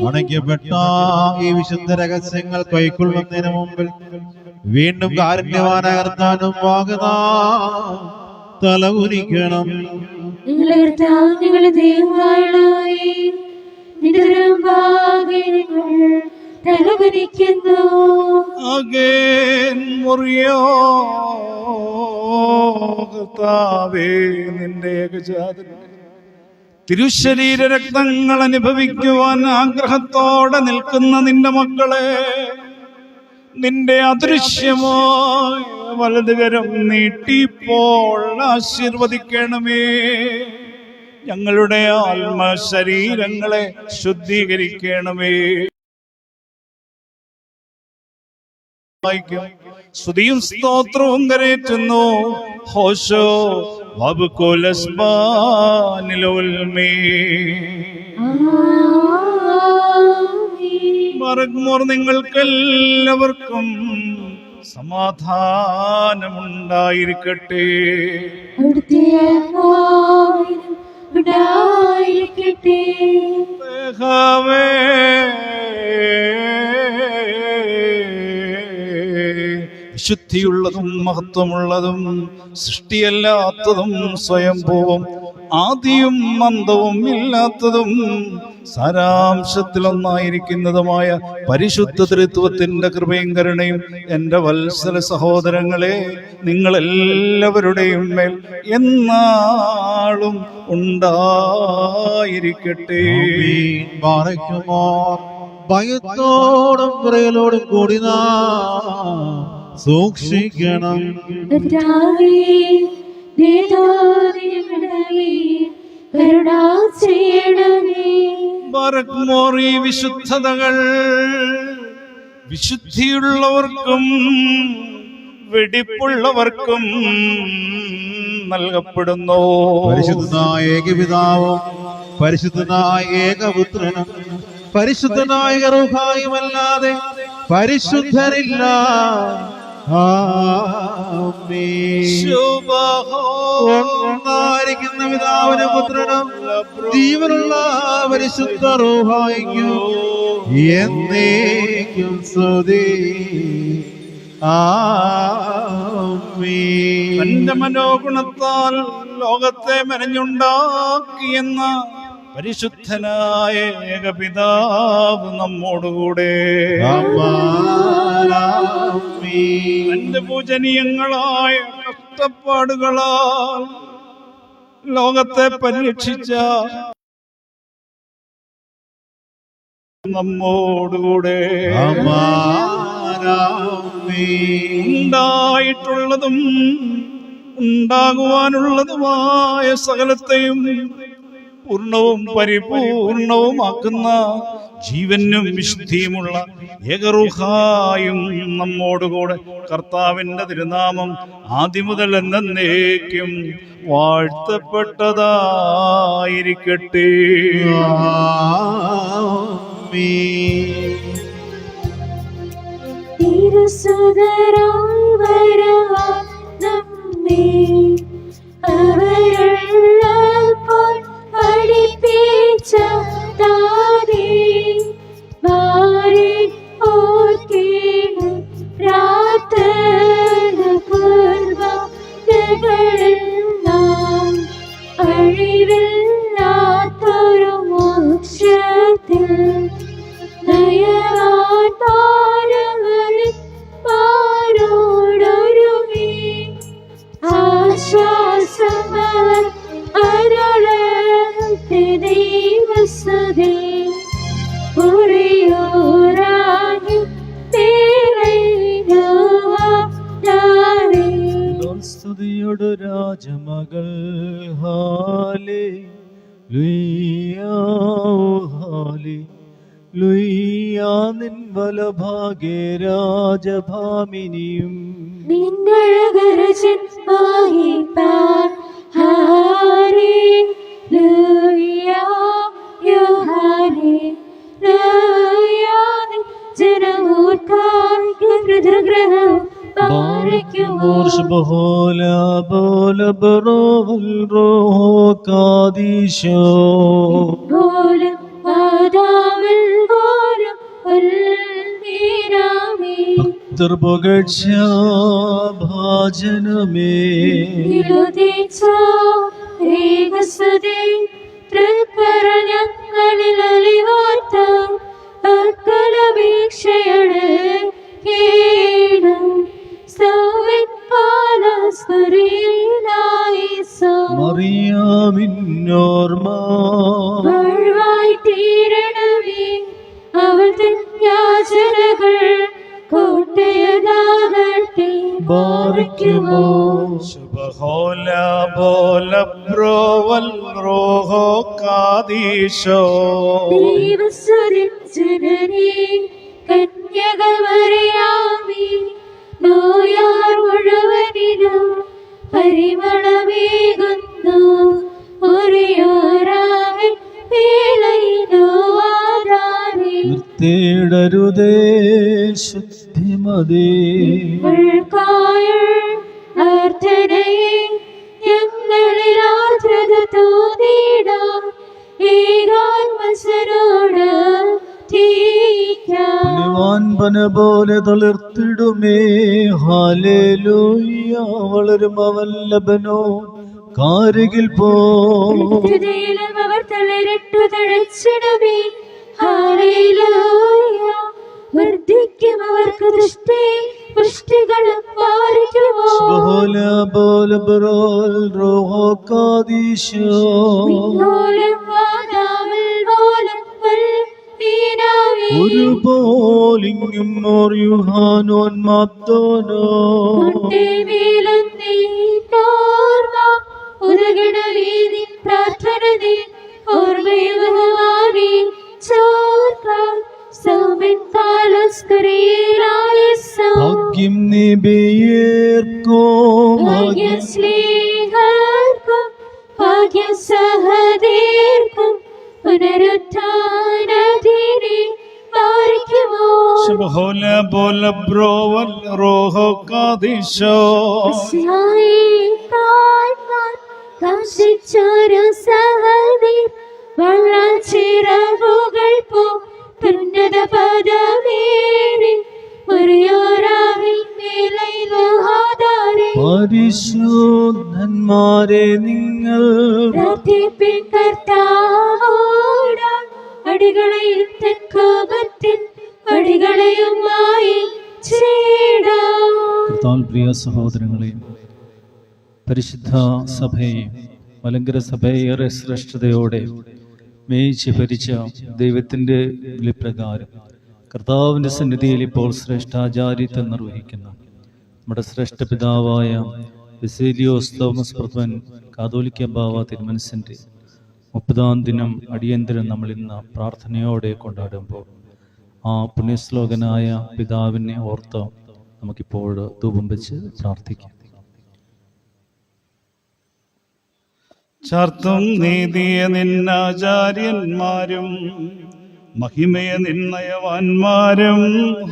അണയ്ക്കപ്പെട്ട ഈ വിശുദ്ധ രഹസ്യങ്ങൾ കൈക്കൊള്ളുന്നതിന് മുമ്പിൽ വീണ്ടും കാരുണ്യവാനായ കർത്താവിനും തലകുനിക്കണം.
ഞങ്ങളുടെ ദൈവമായി തലകുനിക്കുന്നു.
കർത്താവേ, നിന്റെ ഏകജാതൻ തിരുശരീര രക്തങ്ങൾ അനുഭവിക്കുവാൻ ആഗ്രഹത്തോടെ നിൽക്കുന്ന നിന്റെ മക്കളെ നിന്റെ അദൃശ്യമായ വലതുകരം നീട്ടിപ്പോൾ ആശീർവദിക്കണമേ. ഞങ്ങളുടെ ആത്മശരീരങ്ങളെ ശുദ്ധീകരിക്കണമേ. സ്തുതിയും സ്തോത്രവും കരേറ്റുന്നു. ഹോശോ വബുകുലസ്ബാനിലുൽമീ. നിങ്ങൾക്കെല്ലാവർക്കും സമാധാനമുണ്ടായിരിക്കട്ടെ. വിശുദ്ധിയുള്ളതും മഹത്വമുള്ളതും സൃഷ്ടിയല്ലാത്തതും സ്വയംഭൂവും ആദിയും അന്തവും ഇല്ലാത്തതും സാരാംശത്തിലൊന്നായിരിക്കുന്നതുമായ പരിശുദ്ധ ത്രിത്വത്തിന്റെ കൃപയും കരുണയും എൻ്റെ വത്സല സഹോദരങ്ങളെ നിങ്ങളെല്ലാവരുടെയും മേൽ എന്നാളും ഉണ്ടായിരിക്കട്ടെ.
ഭയത്തോടും വിറയലോടും കൂടി സൂക്ഷിക്കണം.
ഈ വിശുദ്ധതകൾ വിശുദ്ധിയുള്ളവർക്കും വെടിപ്പുള്ളവർക്കും നൽകപ്പെടുന്നു.
പരിശുദ്ധനായ ഏകപിതാവും പരിശുദ്ധനായ ഏകപുത്രനും പരിശുദ്ധനായ റൂഹായുമല്ലാതെ പരിശുദ്ധരില്ല. ഒന്നായിരിക്കുന്ന പിതാവിനും പുത്രനും ജീവനുള്ള പരിശുദ്ധ റൂഹായിക്കും എന്നേക്കും സ്തുതി.
തന്റെ മനോഗുണത്താൽ ലോകത്തെ മെനഞ്ഞുണ്ടാക്കിയെന്ന പരിശുദ്ധനായ ഏകപിതാവ് നമ്മോടുകൂടെ തന്റെ പൂജനീയങ്ങളായ കഷ്ടപ്പാടുകളാൽ ലോകത്തെ പരിരക്ഷിച്ച നമ്മോടുകൂടെ ഉണ്ടായിട്ടുള്ളതും ഉണ്ടാകുവാനുള്ളതുമായ സകലത്തെയും പൂർണ്ണവും പരിപൂർണവുമാക്കുന്ന ജീവനും വിശുദ്ധിയുമുള്ള ഏകറൂഹായും നമ്മോടുകൂടെ കർത്താവിന്റെ തിരുനാമം ആദിമുതൽ എന്നേക്കും വാഴ്ത്തപ്പെട്ടതായിരിക്കട്ടെ.
സ്തുതിയോട് രാജമകൾ ഹാലേ ലുയ്യാ ഹാലേ ലുയ്യാ നിൻ വലഭാഗേ രാജഭാമിനിയും
ജനമോർക്കായി പിതൃഗ്രഹം പാലിക്കുമോ പോലും ആദാമിൽ പോലും ഉൽമീരാമേ
ഭാജനമേ
രേഖസ്തുതി തൃക്കരഞ്ഞങ്ങളിൽ അലിവാർത്ത അക്കലപേക്ഷയുടെ കേണം
മറിയാമിന്നോർമ്മ
വാഴ്വായി തീരണമേ അവൾ തൻ യാചനകൾ കോട്ടയതാകട്ടെ
ബാരിക്കുമോ
ദൈവസ്വരൻ ജനനീ കന്യകമറിയാമേ നോയാർ മുഴുവനിലും പരിമളമേകുന്നു ഒരേയോരാവിൻ വേളയിലോ ആധാരേ
നിർത്തേടരുതേ ശുദ്ധിമതേ
അർത്ഥനയെ ഞങ്ങളിൽ ആർദ്രത തോന്നിടാം ഏകാത്മസനോട്
പുണ്യവാൻപന പോലെ തളിർത്തിടുമേ ഹാലേലൂയ വളരും അവൻ ലബനോ കാരികിൽ
ഹൃദയം അവർ തളിരിട്ടു തഴച്ചിടുമേ ഹല്ലേലൂയ വർദ്ധിക്കും അവർക്ക് ദൃഷ്ടി പുഷ്ടികളും പാലിക്കുമോ
ഒരു പോലിങ്ങും മോർയുഹാനോൻ മാത്തോനോ
പ്രാർത്ഥന ഓർമ്മയുവാനി ചോർക്കാം സൗമൻ
ഭാഗ്യം നിബിയേർക്കോ
ഭാഗ്യസ്നേഹർക്കും ഭാഗ്യസഹദേർക്കും പുനരുത്ഥാനത്തിനെ പാലിക്കുമോ കാംക്ഷിച്ചൊരു സഹദീർ വള്ളാൽ ചിറകുകൾ പോ ഉന്നത പദമേറി
പരിശുദ്ധന്മാരെ നിങ്ങൾ
അടികളെയും തെക്കോപത്തിൻ അടികളെയുമായി
പ്രിയ സഹോദരങ്ങളെയും പരിശുദ്ധ സഭയെയും മലങ്കര സഭയെ ഏറെ ശ്രേഷ്ഠതയോടെ മേയിച്ച് ഭരിച്ച ദൈവത്തിൻ്റെ വിളിപ്രകാരം കർത്താവിൻ്റെ സന്നിധിയിൽ ഇപ്പോൾ ശ്രേഷ്ഠാചാര്യത്വം നിർവഹിക്കുന്ന നമ്മുടെ ശ്രേഷ്ഠ പിതാവായ ബസേലിയോസ് തോമസ് പ്രഥമൻ കാതോലിക്ക ബാവ തിരുമനസിൻ്റെ 30-ാം ദിനം അടിയന്തരം നമ്മൾ ഇന്ന് പ്രാർത്ഥനയോടെ കൊണ്ടാടുമ്പോൾ ആ പുണ്യശ്ലോകനായ പിതാവിനെ ഓർത്ത് നമുക്കിപ്പോൾ ധൂപം വെച്ച് പ്രാർത്ഥിക്കാം.
ചാർത്തും നീതിയ നിന്നാചാര്യന്മാരും മഹിമയ നിന്നയവാന്മാരും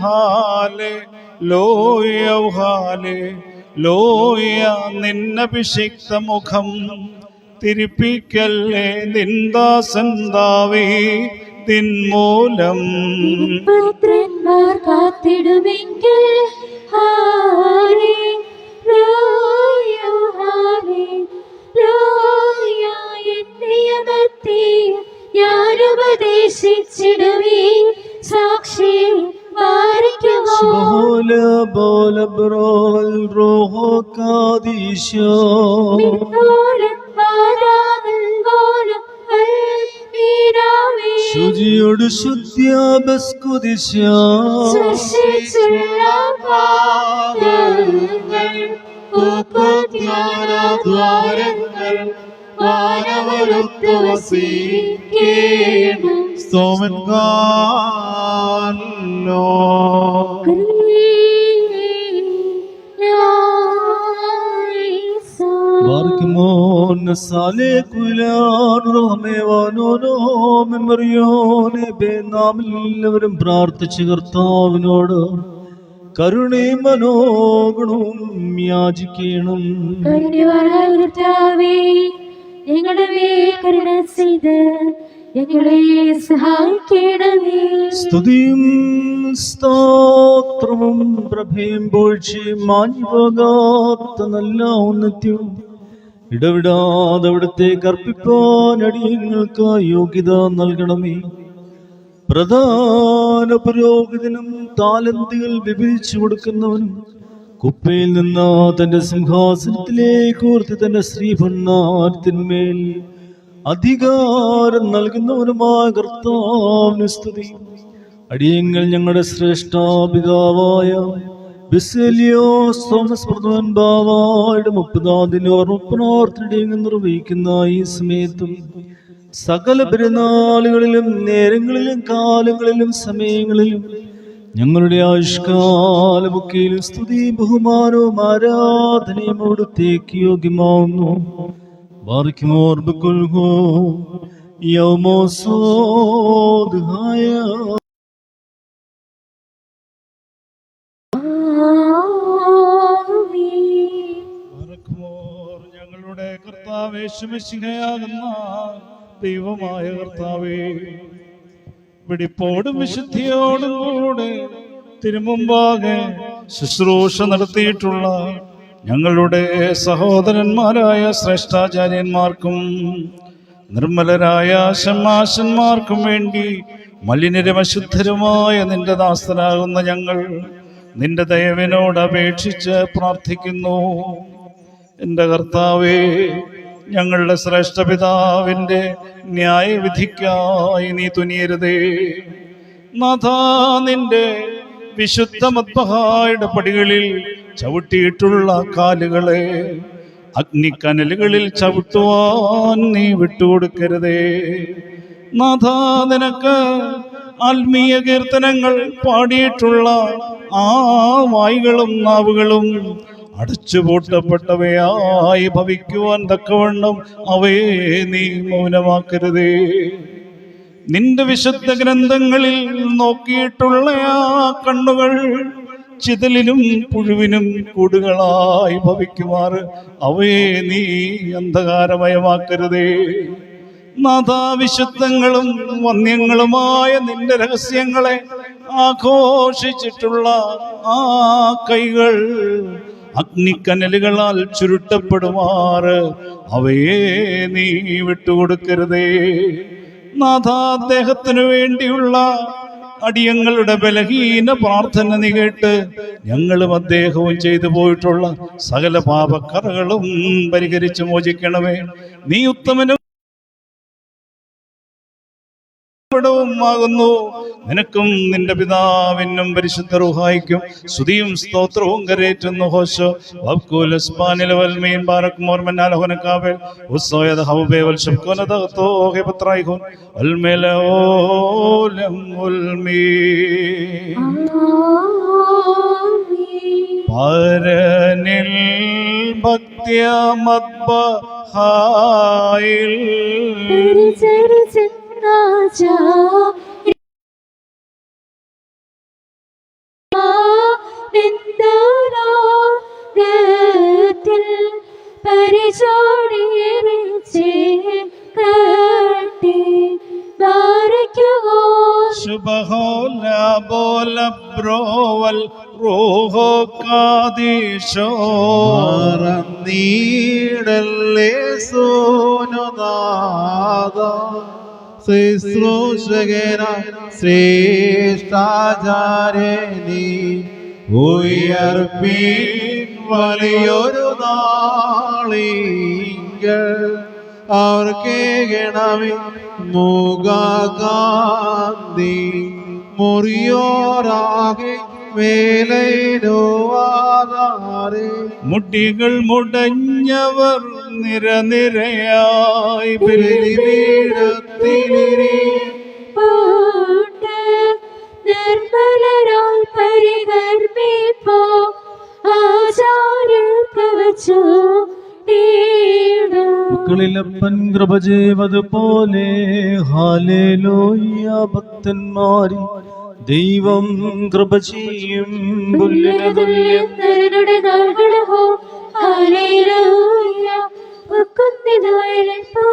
ഹാലെ ലോയ ഹാലെ ലോയ നിന്നഭിഷിക്ത മുഖം തിരിപ്പിക്കല്ലേ നിന്ദാസന്താവേ തിന്മൂലം
പുത്രന്മാർ കാത്തിടുമെങ്കിൽ ഞാനുപദേശിച്ചിടുവേ സാക്ഷി
ശുചിയോട്
ശുദ്ധ്യാദ്വാരങ്ങൾ സ്തോമൻ ഗാനോ
എല്ലാവരും പ്രാർത്ഥിച്ച് കർത്താവിനോട് കരുണയും മനോഗുണവും യാചിക്കണം.
കരുണവാനായ കർത്താവേ, ഞങ്ങളുടെ മേൽ കരുണ ചെയ്ത് ഞങ്ങളെ സഹായിക്കണമേ.
സ്തുതിയും സ്തോത്രവും പ്രഭയും പോഴ്ചയും മാഞ്ഞുപോകാത്ത നല്ല ഔന്നത്യവും ഇടവിടാതെ അവിടത്തേക്ക് അർപ്പിപ്പാൻ അടിയങ്ങൾക്ക് യോഗ്യത നൽകണമേ. പ്രധാന പുരോഹിതനും താലന്തുകൾ വിഭജിച്ചു കൊടുക്കുന്നവനും കുപ്പയിൽ നിന്ന് തന്റെ സിംഹാസനത്തിലേക്ക് ഓർത്തി തന്റെ ശ്രീഭണ്ണാരത്തിന്മേൽ അധികാരം നൽകുന്നവനുമായ കർത്താവിന് സ്തുതി. അടിയങ്ങൾ ഞങ്ങളുടെ ശ്രേഷ്ഠപിതാവായ ബിസേലിയോസ് തോമസ് പ്രഥമൻ ബാവായുടെ 30-ാം ദിന ഓർമ്മപ്രാർത്ഥനയും നിർവഹിക്കുന്ന ഈ സമയത്തും സകല പെരുന്നാളുകളിലും നേരങ്ങളിലും കാലങ്ങളിലും സമയങ്ങളിലും ഞങ്ങളുടെ ആയുഷ്കാലമൊക്കെയും സ്തുതിയും ബഹുമാനവും ആരാധനയും അവിടുത്തേക്ക് യോഗ്യമാവുന്നു. ബാറിക്കുമോർ ബിക്കുൽഹോ യൗമോസോദ്ഹായ.
ഞങ്ങളുടെ കർത്താവേ, യേശുമിശിഹായാകുന്ന ദൈവമായ കർത്താവേ, വെടിപ്പോടും വിശുദ്ധിയോടും കൂടെ തിരുമുമ്പാകെ ശുശ്രൂഷ നടത്തിയിട്ടുള്ള ഞങ്ങളുടെ സഹോദരന്മാരായ ശ്രേഷ്ഠാചാര്യന്മാർക്കും നിർമ്മലരായ ശമ്മാശന്മാർക്കും വേണ്ടി മലിനരും അശുദ്ധരുമായ നിന്റെ ദാസനാകുന്ന ഞങ്ങൾ നിന്റെ ദയവിനോട് അപേക്ഷിച്ച് പ്രാർത്ഥിക്കുന്നു. എൻ്റെ കർത്താവേ, ഞങ്ങളുടെ ശ്രേഷ്ഠ പിതാവിൻ്റെ ന്യായവിധിക്കായി നീ തുനിയരുതേ. നാഥാ, നിന്റെ വിശുദ്ധ മദ്ബഹായുടെ പടികളിൽ ചവിട്ടിയിട്ടുള്ള കാലുകളെ അഗ്നിക്കനലുകളിൽ ചവിട്ടുവാൻ നീ വിട്ടുകൊടുക്കരുതേ. നാഥാ, നിനക്ക് ആത്മീയ കീർത്തനങ്ങൾ പാടിയിട്ടുള്ള ആ വായ്കളും നാവുകളും അടച്ചുപൂട്ടപ്പെട്ടവയായി ഭവിക്കുവാൻ തക്കവണ്ണം അവയെ നീ മൗനമാക്കരുതേ. നിന്റെ വിശുദ്ധ ഗ്രന്ഥങ്ങളിൽ നോക്കിയിട്ടുള്ള ആ കണ്ണുകൾ ചിതലിനും പുഴുവിനും കൂടുകളായി ഭവിക്കുമാറ് അവയെ നീ അന്ധകാരമയമാക്കരുതേ. നാഥാ, വിശുദ്ധങ്ങളും വന്യങ്ങളുമായ നിന്റെ രഹസ്യങ്ങളെ ആഘോഷിച്ചിട്ടുള്ള ആ കൈകൾ അഗ്നിക്കനലുകളാൽ ചുരുട്ടപ്പെടുമാറ് അവയെ നീ വിട്ടുകൊടുക്കരുതേ. നാഥാ, അദ്ദേഹത്തിനു വേണ്ടിയുള്ള അടിയങ്ങളുടെ ബലഹീന പ്രാർത്ഥന നീ കേട്ട് ഞങ്ങളും അദ്ദേഹവും ചെയ്തു പോയിട്ടുള്ള സകല പാപക്കറകളും പരിഹരിച്ച് മോചിക്കണമേ. നീ ഉത്തമനും ുന്നു നിനക്കും നിന്റെ പിതാവിനും പരിശുദ്ധ റൂഹായിക്കും സ്തുതിയും സ്തോത്രവും കരേറ്റുന്നു. ഹോശോ വബ്കുലസ്പാനില വൽമീൻ ബാറക്മോർ മന്നാലഹുനകാബൽ ഉസ്സോയദ ഹൗബേവൽ ശബ്കോനദതോ ഹെപത്രൈഹുൻ അൽമലഓലം ഉൽമീ പരനിൽ ഭക്ത്യ മദ്ബഹായിൽ
നീടല്ലേ സോനനാഥ ശുശ്രൂഷകന ശ്രേഷ്ഠാചാര്യനീ ഉയർപ്പീൻ വലിയൊരു നാളിങ്കൽ അവർക്കേകണമേ മുഖകാന്തി മുറിയോരാകെ വേലയിടുവാതാരെ
മുടികൾ മുടഞ്ഞവർ നിരനിരയായി
ബലിപീഠത്തിലിരി
നിർമ്മലരായി പരികർമ്മിപ്പോ ആചാര്യർക്ക് വച്ചു
മക്കളിലപ്പൻ കൃപ ചെയ്വതുപോലെ ഹാലേലൂയ ഭക്തന്മാരിൽ ദൈവം കൃപ ചെയ്യും പുല്ലിന് തുല്യം
നരനുടെ നാളുകളോ ഹല്ലേലൂയ വക്കുന്നിതായിരപ്പോ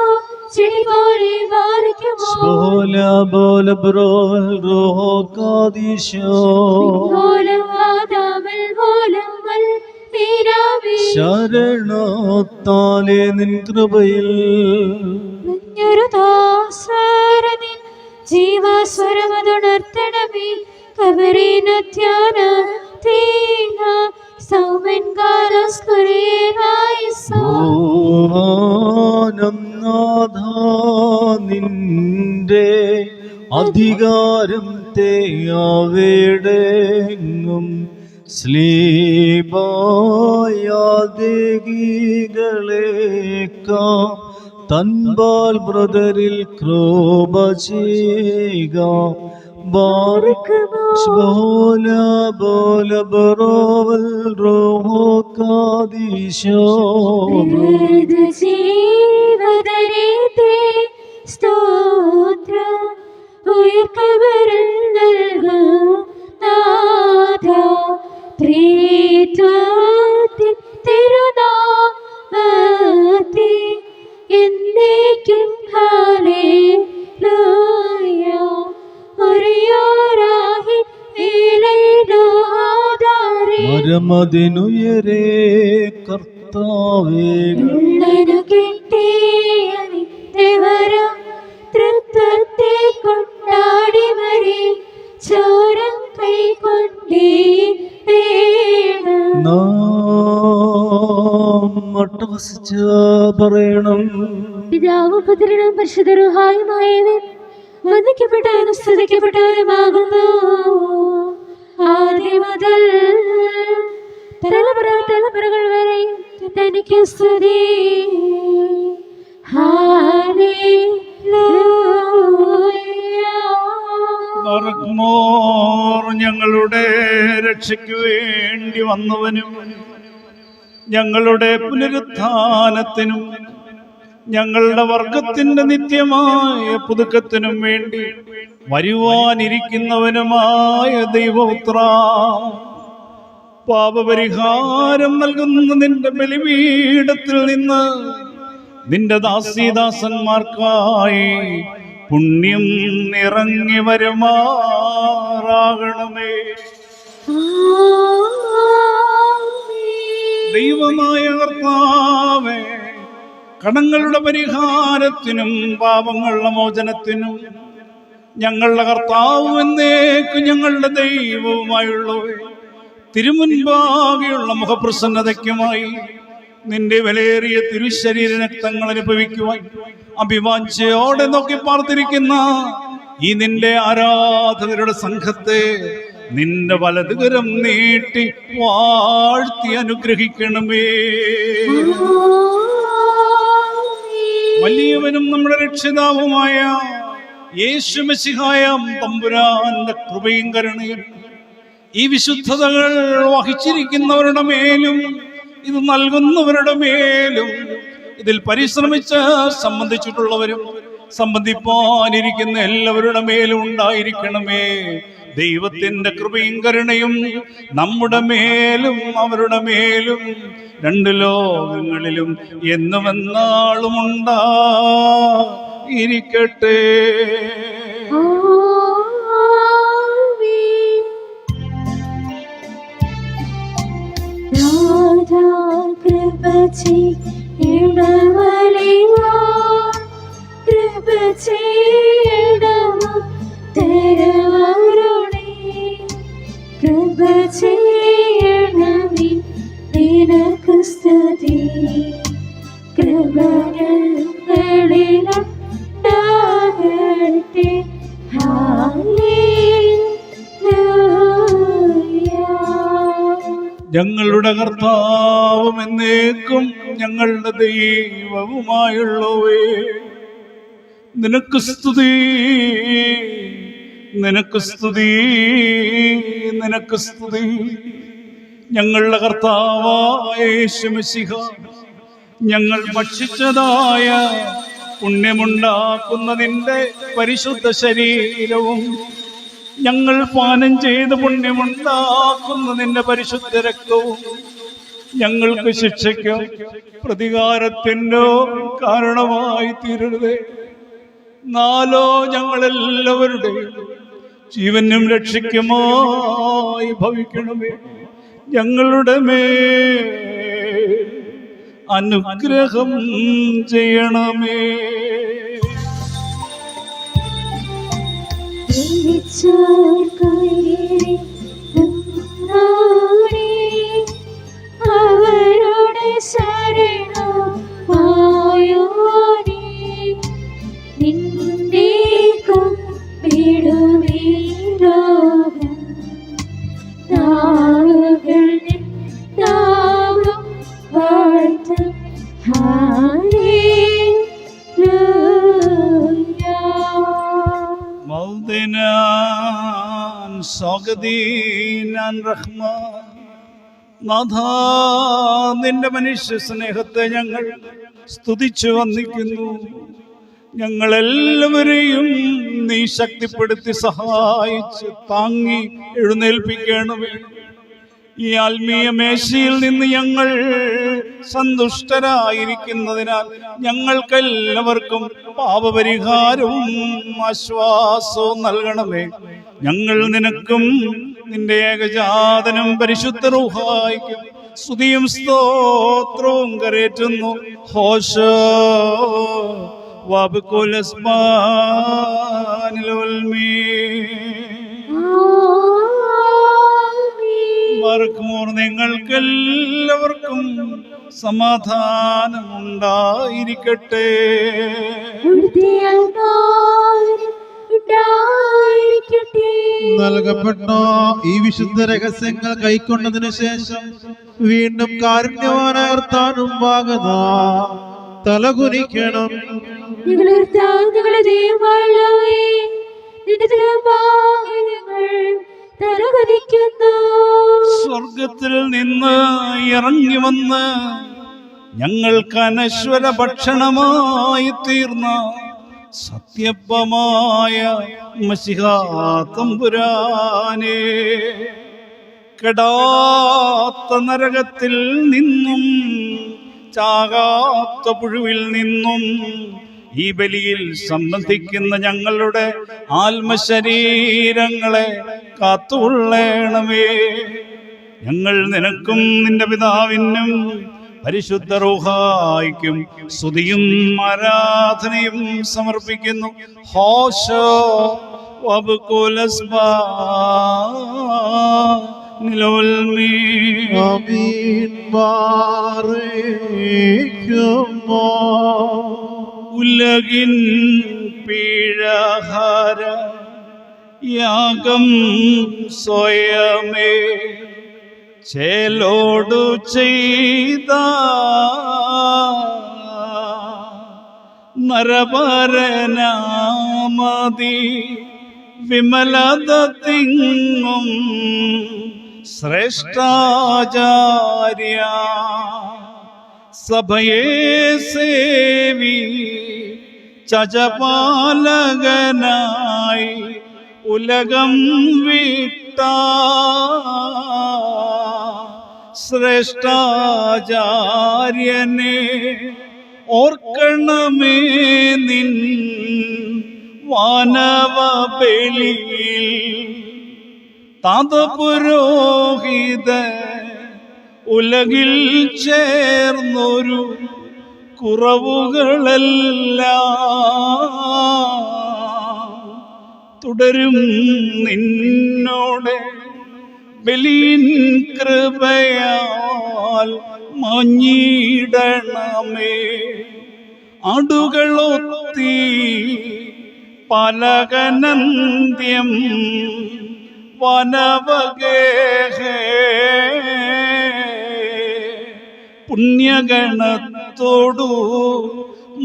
ചെടി പോലെ വാരിക്കുമോ
ബോല ബോല ബ്രോൽ റോഹോ കാദീശോ
പോലം ആദാമൽ പോലം വൽ നീരാവി
ശരണത്താലേ നിൻ കൃപയിൽ
നിന്നൊരു ദാസരനിൻ ജീവസ്വരമതുണർത്തണമേ കബരീനത്യാന തീന സൗമൻ കാലസ്കുരിയേനായിസോ
ഓമാനം നാഥാ നിന്റെ അധികാരം തേയാവേടെങ്ങും സ്ലീബായാദേകികളേക്കാം തൻപാൽ ബ്രദറിൽ ക്രോപ ചെയ്യുക ബോല ബോല ബറോവൽ റോഹോ കാദീശോ
ജീവദരീതേ സ്തോത്ര ഉയർക്കവരിൽ നൽകൂ നാഥ ത്രിത്വത്തിൻ തിരുനാമത്തിൽ എന്നേക്കും ഹല്ലേലൂയ ഒരേയൊരായി വിലയിടൂ ആധാരേ
മരമതിനുയരേ കർത്താവേ
ഉള്ളനു കിട്ടിയ നിത്യവരം തൃത്വത്തെ കൊണ്ടാടി വരെ ചോരം കൈകൊണ്ടേ വേണം
നാം അട്ടഹസിച്ച് പറയണം
പിതാവും പുത്രനും പരിശുദ്ധരുഹായുമായവൻ വന്ദിക്കപ്പെട്ടവനും സ്തുതിക്കപ്പെട്ടവനുമാകുന്നു ആദ്യം മുതൽ തലമുറകൾ വരെ തനിക്ക് സ്തുതി
ബർഗ്മോർ ഞങ്ങളുടെ രക്ഷയ്ക്കു വേണ്ടി വന്നവനും ഞങ്ങളുടെ പുനരുത്ഥാനത്തിനും ഞങ്ങളുടെ വർഗത്തിന്റെ നിത്യമായ പുതുക്കത്തിനും വേണ്ടി വരുവാനിരിക്കുന്നവനുമായ ദൈവപുത്ര പാപപരിഹാരം നൽകുന്ന നിന്റെ ബലിപീഠത്തിൽ നിന്ന് നിന്റെ ദാസീദാസന്മാർക്കായി പുണ്യം നിറങ്ങി വരുമാറാകണമേ. ദൈവമായ കർത്താവേ, കടങ്ങളുടെ പരിഹാരത്തിനും പാപങ്ങളുടെ മോചനത്തിനും ഞങ്ങളുടെ കർത്താവ് എന്നേക്കും ഞങ്ങളുടെ ദൈവവുമായുള്ളവേ, തിരുമുൻപാകെയുള്ള മുഖപ്രസന്നതയ്ക്കുമായി നിന്റെ വിലയേറിയ തിരുശരീര രക്തങ്ങൾ അനുഭവിക്കുവാൻ അഭിവാഞ്ചയോടെ നോക്കി പാർത്തിരിക്കുന്ന ഈ നിന്റെ ആരാധകരുടെ സംഘത്തെ നിന്റെ വലതുകരം നീട്ടി വാഴ്ത്തി അനുഗ്രഹിക്കണമേ. വലിയവനും നമ്മുടെ രക്ഷിതാവുമായ യേശു മെശിഹായ തമ്പുരാന്റെ കൃപയും കരുണയും ഈ വിശുദ്ധതകൾ വഹിച്ചിരിക്കുന്നവരുടെ മേലും ഇത് നൽകുന്നവരുടെ മേലും ഇതിൽ പരിശ്രമിച്ച് സംബന്ധിച്ചിട്ടുള്ളവരും സംബന്ധിപ്പാനിരിക്കുന്ന എല്ലാവരുടെ മേലും ഉണ്ടായിരിക്കണമേ. ദൈവത്തിന്റെ കൃപയും കരുണയും നമ്മുടെ മേലും അവരുടെ മേലും രണ്ട് ലോകങ്ങളിലും എന്നുമെന്നാളും ഉണ്ടായിരിക്കട്ടെ. ഞങ്ങളുടെ കർത്താവും എന്നേക്കും ഞങ്ങളുടെ ദൈവവുമായുള്ളവേ, നിനക്ക് സ്തുതി, നിനക്ക് സ്തുതി, നിനക്ക് സ്തുതി. ഞങ്ങളുടെ കർത്താവായ യേശു മിശിഹ, ഞങ്ങൾ ഭക്ഷിച്ചതായ പുണ്യമുണ്ടാക്കുന്ന നിന്റെ പരിശുദ്ധ ശരീരവും ഞങ്ങൾ പാനം ചെയ്ത് പുണ്യമുണ്ടാക്കുന്ന നിന്റെ പരിശുദ്ധ രക്തവും ഞങ്ങൾക്ക് ശിക്ഷയ്ക്കോ പ്രതികാരത്തിനോ കാരണമായി തീരരുതേ. നാലോ ഞങ്ങളെല്ലാവരുടെയും ജീവനും രക്ഷയ്ക്കുമായി ഭവിക്കണമേ. ഞങ്ങളുടെ മേൽ അനുഗ്രഹം ചെയ്യണമേ.
അവരുടെ ശരണമായോനേ, നിന്റെ കുമ്പിടുമേ ലോകം. നാവുകൾ നിൻ നാമം വാഴ്ത്തും. ഹല്ലേലൂയ.
മൗദിനാൻ സ്വാഗതീനാൻ റഹ്മാൻ. നാഥാ, നിന്റെ മനുഷ്യ സ്നേഹത്തെ ഞങ്ങൾ സ്തുതിച്ചു വന്ദിക്കുന്നു. ഞങ്ങളെല്ലാവരെയും നീ ശക്തിപ്പെടുത്തി സഹായിച്ച് താങ്ങി എഴുന്നേൽപ്പിക്കണമേ. ഈ ആത്മീയ മേശയിൽ നിന്ന് ഞങ്ങൾ സന്തുഷ്ടരായിരിക്കുന്നതിനാൽ ഞങ്ങൾക്കെല്ലാവർക്കും പാപപരിഹാരവും ആശ്വാസവും നൽകണമേ. ഞങ്ങൾ നിനക്കും നിന്റെ ഏകജാതനും പരിശുദ്ധ റൂഹായിക്കും സ്തുതിയും സ്തോത്രവും കരേറ്റുന്നു. ഹോശോ വബകുൽ അസ്മാനിൽ മർഖൂർ. നിങ്ങൾക്കെല്ലാവർക്കും സമാധാനം ഉണ്ടായിരിക്കട്ടെ.
നൽകപ്പെട്ട ഈ വിശുദ്ധ രഹസ്യങ്ങൾ കൈക്കൊണ്ടതിനു ശേഷം വീണ്ടും കാരുണ്യവാനായ കർത്താവിനും വാഗത തലകുനിക്കണം.
സ്വർഗത്തിൽ നിന്ന് ഇറങ്ങി വന്ന് ഞങ്ങൾക്ക് അനശ്വര ഭക്ഷണമായി തീർന്ന സത്യപ്പമായ മശിഹാ തമ്പുരാനേ, കെടാത്ത നരകത്തിൽ നിന്നും ചാകാത്ത പുഴുവിൽ നിന്നും ഈ ബലിയിൽ സംബന്ധിക്കുന്ന ഞങ്ങളുടെ ആത്മശരീരങ്ങളെ കാത്തുകൊള്ളണമേ. ഞങ്ങൾ നിനക്കും നിന്റെ പിതാവിനും പരിശുദ്ധ റൂഹായിക്കും സ്തുതിയും ആരാധനയും സമർപ്പിക്കുന്നു. ഹോശോ വബകുൽ അസ്മാനിൽ
ആമീൻ. ബാറേക്കുമോ
ഉലകിൻ പിഴഹര യാഗം സ്വയമേ ചേലോടു ചെയ്ത നരപരനാമതി വിമലത തിങ്ങും ശ്രേഷ്ഠാചാര്യ സഭയെ സേവി ചജപാലകനായി ഉലകം വിട്ട ശ്രേഷ്ഠാചാര്യനെ ഓർക്കണമേ നിൻ വാനവ ബലിയിൽ. താതപുരോഹിത ഉലകിൽ ചേർന്നൊരു കുറവുകളെല്ലാം തുടരും നിന്നോടെ ബലിയിൻ കൃപയാൽ മാഞ്ഞിടണമേ. അടുകളൊത്തി പലകനന്ത്യം വനവഗേഹേ പുണ്യഗണത്തോടു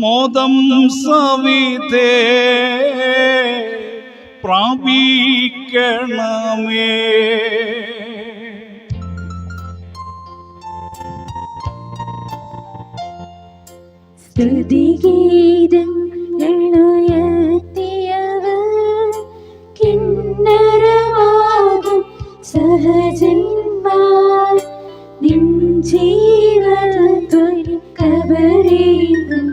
മോദം സവിധേ പ്രാപിക്കണമേ.
സ്തുതിഗീതങ്ങളുയർത്തിയവർ കിന്നര ജീവത്വരി കബറിന്നും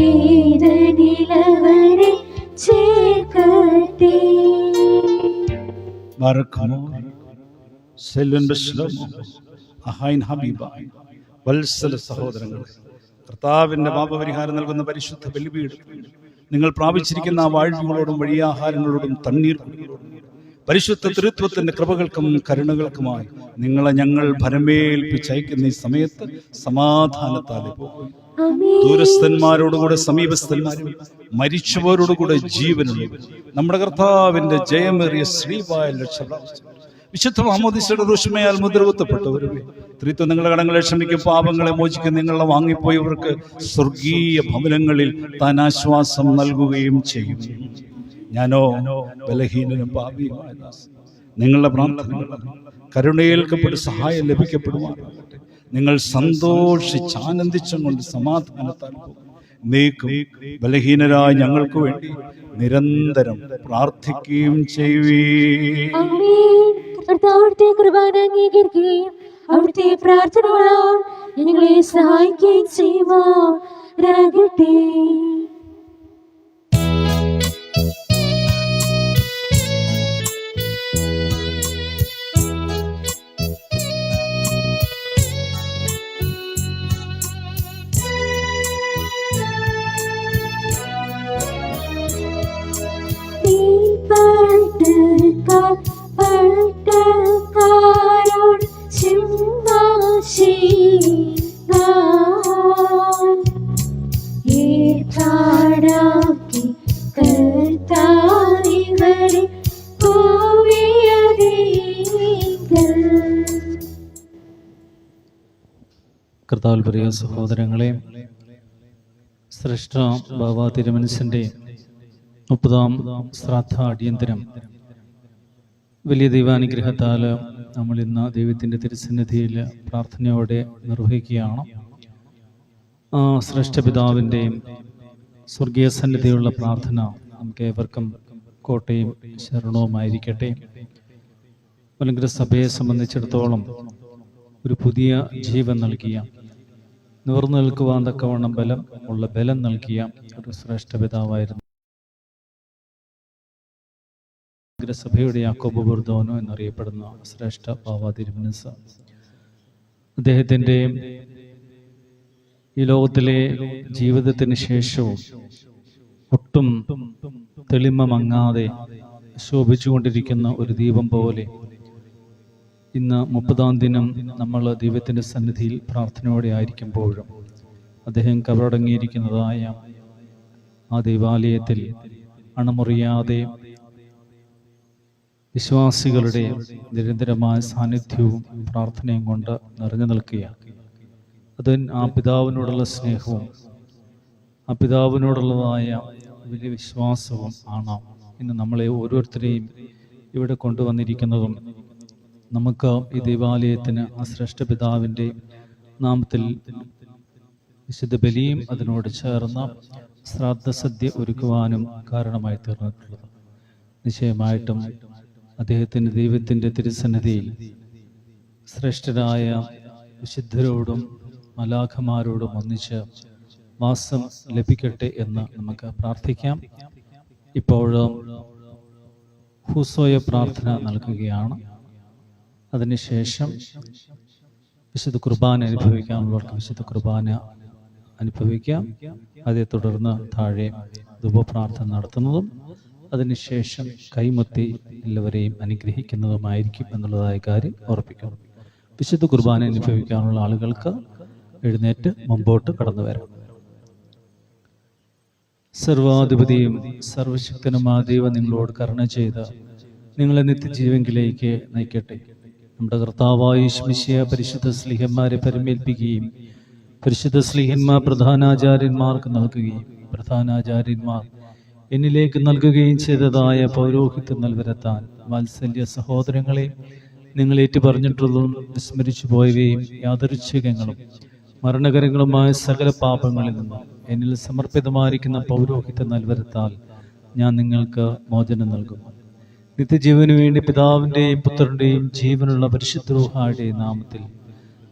ഏതനിലവരെ ചേർക്കട്ടെ.
വത്സല സഹോദരങ്ങളെ, കർത്താവിന്റെ പാപപരിഹാരം നൽകുന്ന പരിശുദ്ധ ബലിപീഠം നിങ്ങൾ പ്രാപിച്ചിരിക്കുന്ന ആ വാഴ്വുകളോടും വഴിയാഹാരങ്ങളോടും തണ്ണീർക്കുടികളോടും പരിശുദ്ധ തൃത്വത്തിന്റെ കൃപകൾക്കും കരുണകൾക്കുമായി നിങ്ങളെ ഞങ്ങൾ ഭരമേൽപ്പിച്ചയക്കുന്ന ഈ സമയത്ത് സമാധാനത്താലെ പോകും. ദൂരസ്ഥന്മാരോടുകൂടെ സമീപസ്ഥന്മാരും മരിച്ചവരോടുകൂടെ ജീവനുള്ള നമ്മുടെ കർത്താവിന്റെ ജയമേറിയ ശ്രീവായ ലക്ഷ്യപ്രാപിച്ചു വിശുദ്ധ മാമോദീസയുടെ ഋഷിമയാൽ മുദ്രകുത്തപ്പെട്ടവരുമേ, ത്രിത്വം നിങ്ങളുടെ കടങ്ങളെ ക്ഷമിക്കും, പാപങ്ങളെ മോചിക്കും. നിങ്ങളെ വാങ്ങിപ്പോയവർക്ക് സ്വർഗീയ ഭവനങ്ങളിൽ താൻ ആശ്വാസം നൽകുകയും ചെയ്യും. ഞാനോ ബലഹീനനും പാപിയുമായ ദാസൻ, നിങ്ങളുടെ പ്രാർത്ഥനകൾ കരുണയേൽക്കപ്പെട്ട് സഹായം ലഭിക്കപ്പെടുമാറാകട്ടെ. നിങ്ങൾ സന്തോഷിച്ച് ആനന്ദിച്ചും കൊണ്ട് സമാധാനത്താൽ നീക്കും ബലഹീനരായ ഞങ്ങൾക്ക് വേണ്ടി നിരന്തരം പ്രാർത്ഥിക്കുകയും ചെയ്യുവീൻ.
അവിടുത്തെ കൃപ അംഗീകരിക്കുകയും അവിടുത്തെ പ്രാർത്ഥനകളാൽ ഞങ്ങളെ സഹായിക്കുകയും ചെയ്യുമാറാകട്ടെ. പട്ടക്കാരോട് ഏർപ്പാടാക്കി കർത്താവിവരെ
കർത്താവിൽ പ്രിയ സഹോദരങ്ങളെ, ശ്രേഷ്ഠ ബാബാ തിരുമനസിന്റെ 30-ാം ശ്രാദ്ധ അടിയന്തരം വലിയ ദൈവാനുഗ്രഹത്താൽ നമ്മൾ ഇന്ന് ദൈവത്തിൻ്റെ തിരുസന്നിധിയിൽ പ്രാർത്ഥനയോടെ നിർവഹിക്കുകയാണ്. ആ ശ്രേഷ്ഠ പിതാവിൻ്റെയും സ്വർഗീയ സന്നിധിയുള്ള പ്രാർത്ഥന നമുക്ക് ഏവർക്കും കോട്ടയും ശരണവുമായിരിക്കട്ടെ. മലങ്കര സഭയെ സംബന്ധിച്ചിടത്തോളം ഒരു പുതിയ ജീവൻ നൽകിയ, നിവർന്നു നിൽക്കുവാൻ തക്കവണ്ണം ബലം നൽകിയ ഒരു ശ്രേഷ്ഠ പിതാവായിരുന്നു സഭയുടെ യാക്കോബ് ബുർദോനോ എന്നറിയപ്പെടുന്ന ശ്രേഷ്ഠ ബാബാ തിരുമനസ്. അദ്ദേഹത്തിൻ്റെ ഈ ലോകത്തിലെ ജീവിതത്തിന് ശേഷവും ഒട്ടും തെളിമ മങ്ങാതെ ശോഭിച്ചുകൊണ്ടിരിക്കുന്ന ഒരു ദീപം പോലെ ഇന്ന് 30-ാം ദിനം നമ്മൾ ദൈവത്തിൻ്റെ സന്നിധിയിൽ പ്രാർത്ഥനയോടെ ആയിരിക്കുമ്പോഴും അദ്ദേഹം കബറടങ്ങിയിരിക്കുന്നതായ ആ ദൈവാലയത്തിൽ അണമുറിയാതെ വിശ്വാസികളുടെ നിരന്തരമായ സാന്നിധ്യവും പ്രാർത്ഥനയും കൊണ്ട് നിറഞ്ഞു നിൽക്കുകയാണ്. അത് ആ പിതാവിനോടുള്ള സ്നേഹവും ആ പിതാവിനോടുള്ളതായ വലിയ വിശ്വാസവും ആണ് ഇന്ന് നമ്മളെ ഓരോരുത്തരെയും ഇവിടെ കൊണ്ടുവന്നിരിക്കുന്നതും. നമുക്ക് ഈ ദൈവാലയത്തിന് ആ ശ്രേഷ്ഠ പിതാവിൻ്റെ നാമത്തിൽ വിശുദ്ധ ബലിയും അതിനോട് ചേർന്ന് ശ്രാദ്ധസദ്യ ഒരുക്കുവാനും കാരണമായി തീർന്നിട്ടുള്ളത്. നിശ്ചയമായിട്ടും അദ്ദേഹത്തിൻ്റെ ദൈവത്തിൻ്റെ തിരുസന്നിധിയിൽ ശ്രേഷ്ഠരായ വിശുദ്ധരോടും മലാഖമാരോടും ഒന്നിച്ച് വാസം ലഭിക്കട്ടെ എന്ന് നമുക്ക് പ്രാർത്ഥിക്കാം. ഇപ്പോൾ ഹൂസോയ പ്രാർത്ഥന നൽകുകയാണ്. അതിനുശേഷം വിശുദ്ധ കുർബാന അനുഭവിക്കാനുള്ളവർക്ക് വിശുദ്ധ കുർബാന അനുഭവിക്കാം. അതേ തുടർന്ന് താഴെ ധൂപപ്രാർത്ഥന നടത്തുന്നതും അതിനുശേഷം കൈമുത്തി എല്ലാവരെയും അനുഗ്രഹിക്കുന്നതുമായിരിക്കും എന്നുള്ളതായ കാര്യം ഓർപ്പിക്കണം. വിശുദ്ധ കുർബാന അനുഭവിക്കാനുള്ള ആളുകൾക്ക് എഴുന്നേറ്റ് മുമ്പോട്ട് കടന്നു വരാം. സർവാധിപതിയും സർവശക്തനുമായ ദൈവം നിങ്ങളോട് കരുണ ചെയ്ത് നിങ്ങളെ നിത്യജീവങ്കിലേക്ക് നയിക്കട്ടെ. നമ്മുടെ കർത്താവായ യേശുമിശിഹ പരിശുദ്ധ സ്ലീഹന്മാരെ പരമേൽപ്പിക്കുകയും പരിശുദ്ധ സ്ലീഹന്മാർ പ്രധാനാചാര്യന്മാർക്ക് നൽകുകയും പ്രധാനാചാര്യന്മാർ എന്നിലേക്ക് നൽകുകയും ചെയ്തതായ പൗരോഹിത്യം നൽവരത്താൻ വാത്സല്യ സഹോദരങ്ങളെ, നിങ്ങൾ ഏറ്റുപറഞ്ഞിട്ടുള്ളതും വിസ്മരിച്ചു പോയവയും യാദൃച്ഛികങ്ങളും മരണകരങ്ങളുമായ സകല പാപങ്ങളിൽ നിന്നും എന്നിൽ സമർപ്പിതമായിരിക്കുന്ന പൗരോഹിത്യം നൽവരത്താൽ ഞാൻ നിങ്ങൾക്ക് മോചനം നൽകുന്നു. നിത്യജീവനു വേണ്ടി പിതാവിൻ്റെയും പുത്രൻ്റെയും ജീവനുള്ള പരിശുദ്ധ റൂഹായുടെയും നാമത്തിൽ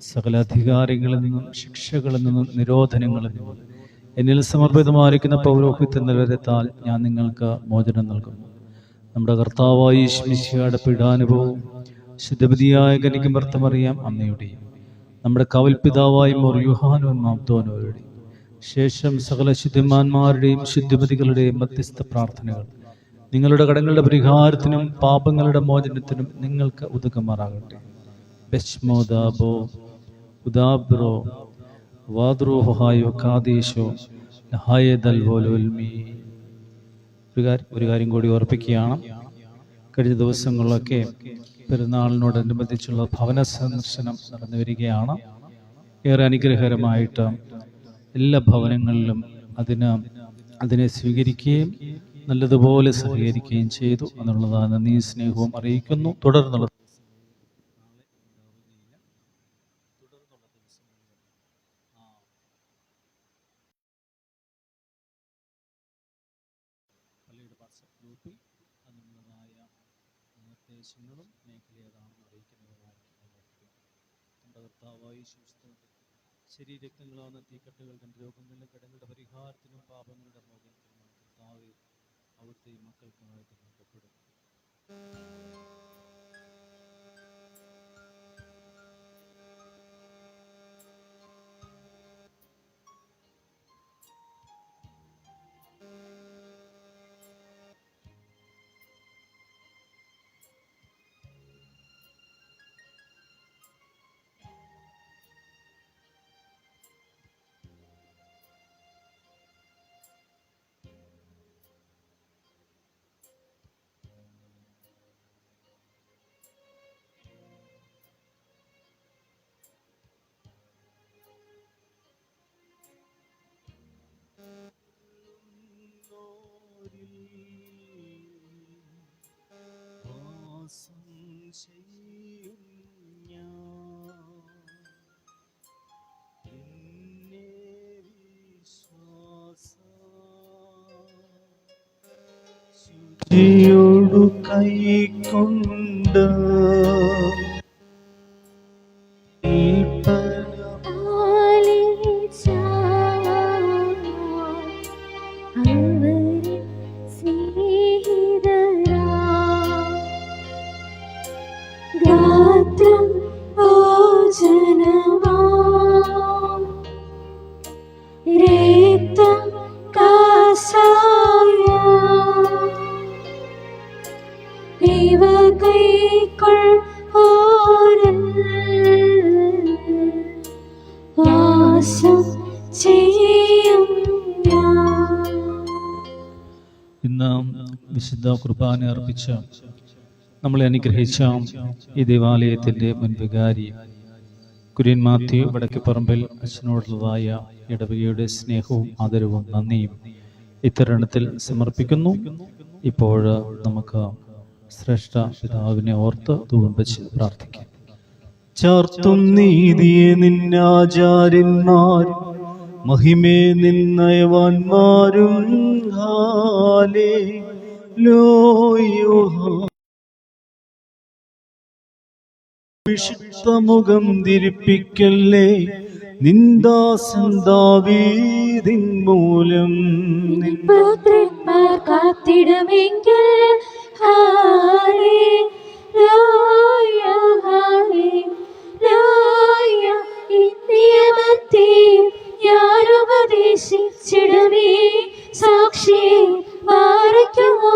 സകല അധികാരങ്ങളിൽ നിന്നും ശിക്ഷകളിൽ നിന്നും നിരോധനങ്ങളിൽ നിന്നും എന്നിൽ സമർപ്പിതമായിരിക്കുന്ന പൗരോഹിത്യ നിലവരത്താൽ ഞാൻ നിങ്ങൾക്ക് മോചനം നൽകുന്നു. നമ്മുടെ കർത്താവായ യേശുമിശിഹായുടെ പീഡാനുഭവവും ശുദ്ധപതിയായ കന്യകമറിയാം അമ്മയുടെയും നമ്മുടെ കവൽപിതാവായ മോർ യോഹാനോൻ മാബ്ദോനോരുടെയും ശേഷം സകല ശുദ്ധന്മാന്മാരുടെയും ശുദ്ധിമതികളുടെയും മധ്യസ്ഥ പ്രാർത്ഥനകൾ നിങ്ങളുടെ കടങ്ങളുടെ പരിഹാരത്തിനും പാപങ്ങളുടെ മോചനത്തിനും നിങ്ങൾക്ക് ഉതകുമാറാകട്ടെ. ബെശ്മോദാബോ ഉദാബ്രോ വാദ്രോഹായോ കാദേശോ നഹായദൽവോലുൽമീ. ഒരു കാര്യം കൂടി ഓർപ്പിക്കുകയാണ്. കഴിഞ്ഞ ദിവസങ്ങളിലൊക്കെ പെരുന്നാളിനോടനുബന്ധിച്ചുള്ള ഭവന സന്ദർശനം നടന്നു വരികയാണ്. ഏറെ അനുഗ്രഹകരമായിട്ട് എല്ലാ ഭവനങ്ങളിലും അതിനെ സ്വീകരിക്കുകയും നല്ലതുപോലെ സഹകരിക്കുകയും ചെയ്തു എന്നുള്ളതാണ് നന്ദി സ്നേഹവും അറിയിക്കുന്നു. തുടർന്നുള്ള പള്ളിയുടെ വാട്സപ്പ് ഗ്രൂപ്പിൽ അതിനുള്ളതായ നിർദ്ദേശങ്ങളും മേഖലയേതാണെന്ന് അറിയിക്കുന്നതുമായിരിക്കും. നമ്മുടെ കർത്താവായ ശരീരരക്തങ്ങളാവുന്ന തീക്കട്ടുകൾ രണ്ട് രോഗങ്ങളിലും കടങ്ങളുടെ പരിഹാരത്തിനും പാപങ്ങളുടെ മോചനത്തിനും കർത്താവ് അവിടുത്തെ മക്കൾക്കായിട്ട് നൽകപ്പെടും.
ശുചിയോടു കൈക്കൊണ്ട് ഇന്ന് വിശുദ്ധ കുർബാന അർപ്പിച്ച നമ്മളെ അനുഗ്രഹിച്ച ഈ ദേവാലയത്തിൻ്റെ മുൻ വികാരി കുര്യൻ മാത്യു വടക്കേപ്പറമ്പിൽ അച്ഛനോടുള്ളതായ ഇടവകയുടെ സ്നേഹവും ആദരവും നന്ദിയും ഇത്തരണത്തിൽ സമർപ്പിക്കുന്നു. ഇപ്പോൾ നമുക്ക് ശ്രേഷ്ഠ പിതാവിനെ ഓർത്ത് ധൂപം വെച്ച് പ്രാർത്ഥിക്കാം.
ചാർത്തും നീതിയെ നിന്നാചാര്യന്മാർ മഹിമേ നിന്നയവാന്മാരും വിശുദ്ധമുഖം ധരിപ്പിക്കല്ലേ നിന്ദാസൻ ദാവീദിൻ മൂലം
പുത്രന്മാർ കാത്തിടുമെങ്കിൽ ഹല്ലേലൂയ ഹല്ലേലൂയ ഈ നിയമത്തെ ഞാൻ ഉപദേശിച്ചിടുമേ സാക്ഷി ബാരക്കുമോ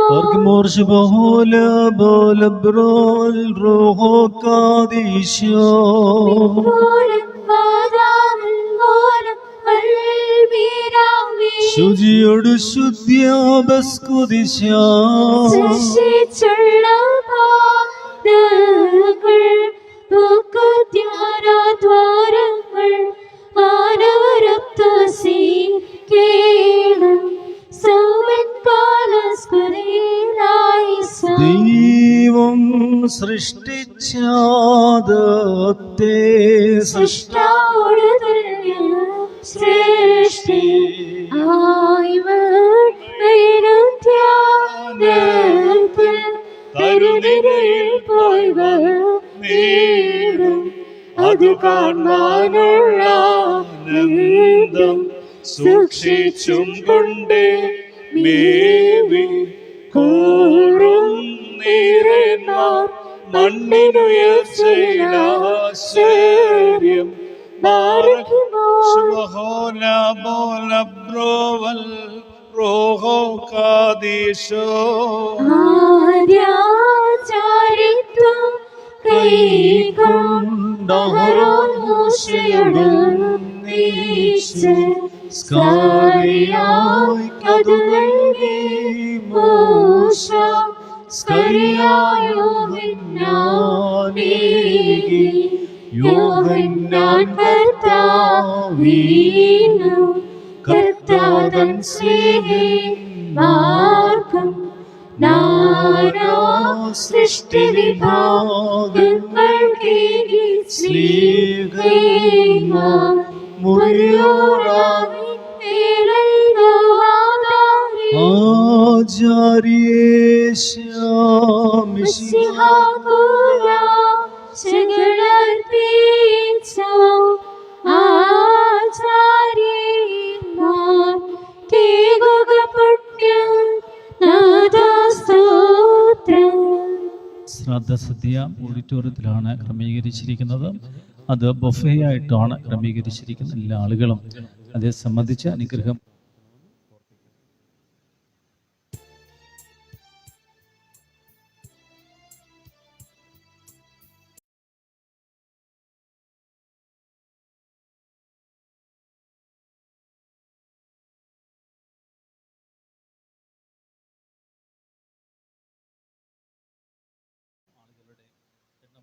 ബോലബ്രോൽ റോഹോ കാദീശോ ശുചിയോടു
ശുദ്ധ്യാപസ്കുദിശുള്ള ദ്വാരങ്ങൾ മാനവരത്വസീകേണം സൗമൻ കാലസ്കുരീരായി
ദൈവം സൃഷ്ടിച്ചാദത്തെ
സൃഷ്ടാവോട് ശ്രേഷ്ഠി അത് കാണാനുള്ള ആനന്ദം സൂക്ഷിച്ചും കൊണ്ടേ മേവി കൂറും നീരന്മാർ മണ്ണിനുയർച്ചയിലാശ്ചര്യം
ശുഭഹോല ബോല ബ്രോവൽ റോഹോ കാദീശോ
ആദ്യാചാരിത്വം കൈക്കൊണ്ടഹരോൻ മൂശയൊടൊന്നിച്ച് സ്കാരിയായി അതു നൽകി മൂശ സ്കറിയായോഹന്നാനേകി യോഹന്നാൻ കർത്താവീനു കർത്താതൻ സ്നേഹിതർക്കും നാനാ സൃഷ്ടിവിഭാഗങ്ങൾക്കേകി സ്നേഹിതന്മാർ മുറിയോടായി
ശ്രാദ്ധസദ്യ ഓഡിറ്റോറിയത്തിലാണ് ക്രമീകരിച്ചിരിക്കുന്നത്. അത് ബൊഫേ ആയിട്ടാണ് ക്രമീകരിച്ചിരിക്കുന്നത്. എല്ലാ ആളുകളും അതേ സംബന്ധിച്ച് അനുഗ്രഹം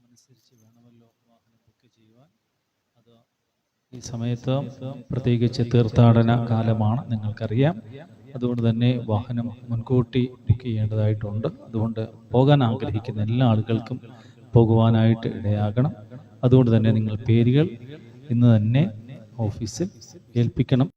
അനുസരിച്ച് വേണമല്ലോ വാഹനം ബുക്ക് ചെയ്യുവാൻ. അത് ഈ സമയത്ത് പ്രത്യേകിച്ച് തീർത്ഥാടന കാലമാണ്, നിങ്ങൾക്കറിയാം. അതുകൊണ്ട് തന്നെ വാഹനം മുൻകൂട്ടി ബുക്ക് ചെയ്യേണ്ടതായിട്ടുണ്ട്. അതുകൊണ്ട് പോകാൻ ആഗ്രഹിക്കുന്ന എല്ലാ ആളുകൾക്കും പോകുവാനായിട്ട് ഇടയാകണം. അതുകൊണ്ട് തന്നെ നിങ്ങൾ പേരുകൾ ഇന്ന് തന്നെ ഓഫീസിൽ ഏൽപ്പിക്കണം.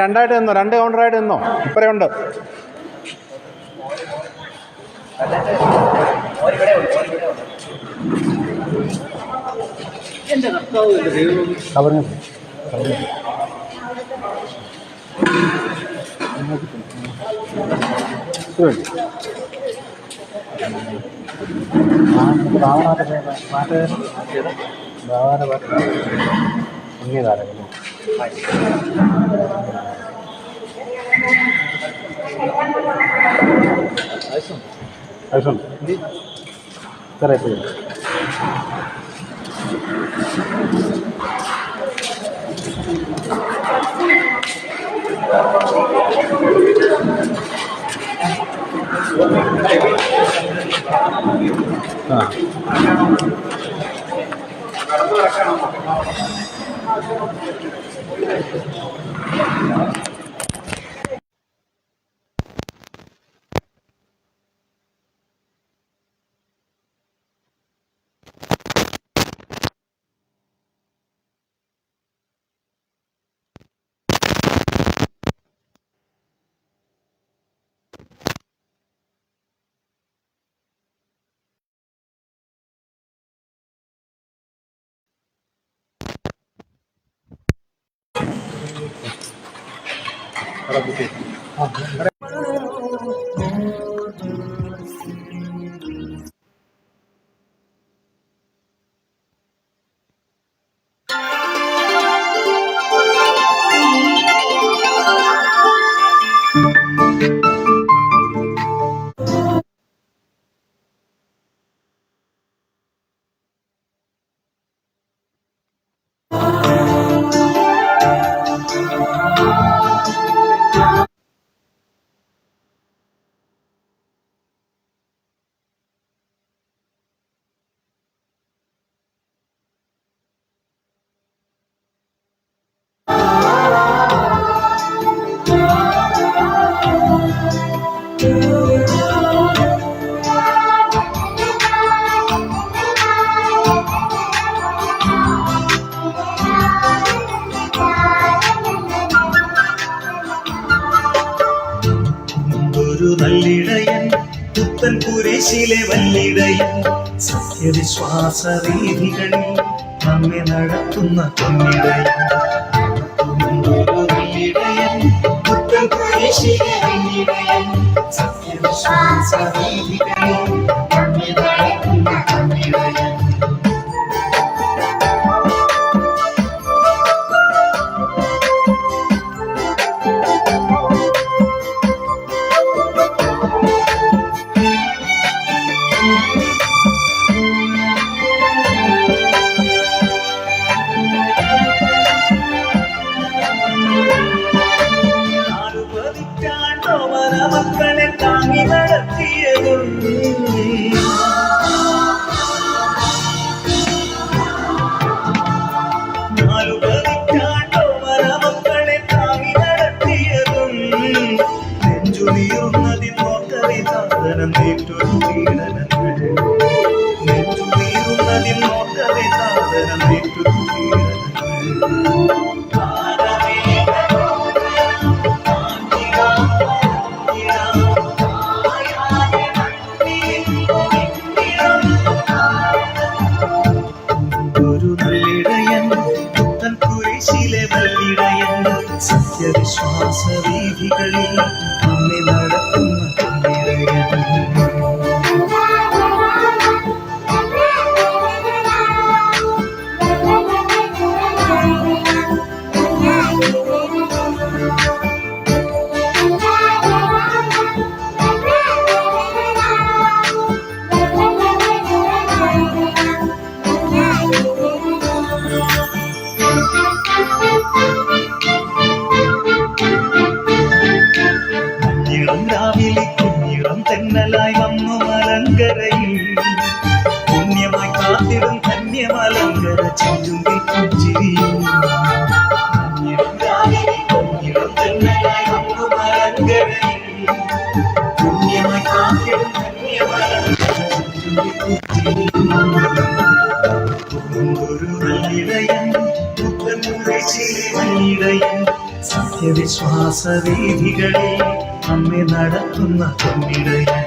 രണ്ടായിട്ട് നിന്നോ, 2 കൗണ്ടറായിട്ട് നിന്നോ. ഇപ്പറയുണ്ട്.
നല്ലിടയൻ പുത്തൻ കുരിശിലെ വല്ലിടയൻ സത്യവിശ്വാസ രീതികളിൽ നമ്മെ നടത്തുന്ന പൊന്നിടയൻ. നല്ലിടയൻ പുത്തൻ കുരിശിലെ വല്ലിടയൻ സത്യവിശ്വാസ രീതികളിൽ നമ്മെ നടത്തുന്ന പൊന്നിടയൻ. മക്കളെ താങ്ങി നടത്തിയതും മക്കളെ താങ്ങി നടത്തിയതും നെഞ്ചുനീറുന്നതിൽ നോക്കവേ സാധനം ഏറ്റൊരു പീഡനങ്ങൾ. നെഞ്ചുനീറുന്നതിൽ നോക്കവേ സാധനം ഏറ്റൊരു പീഡനങ്ങൾ. സത്യവിശ്വാസ വീഥികളിൽ നമ്മെ നടത്തുന്ന പൊന്നിടയൻ. രാവിലെ കുഞ്ഞിളം തെന്നലായി വന്നു മലങ്കരയിൽ പുണ്യമായി കാത്തിടും ധന്യമലങ്കര ചെഞ്ചുണ്ടിൽ പുഞ്ചിരിയും. രാവിലെ സത്യവിശ്വാസ വീഥികളിൽ നമ്മെ നടത്തുന്ന പൊന്നിടയൻ.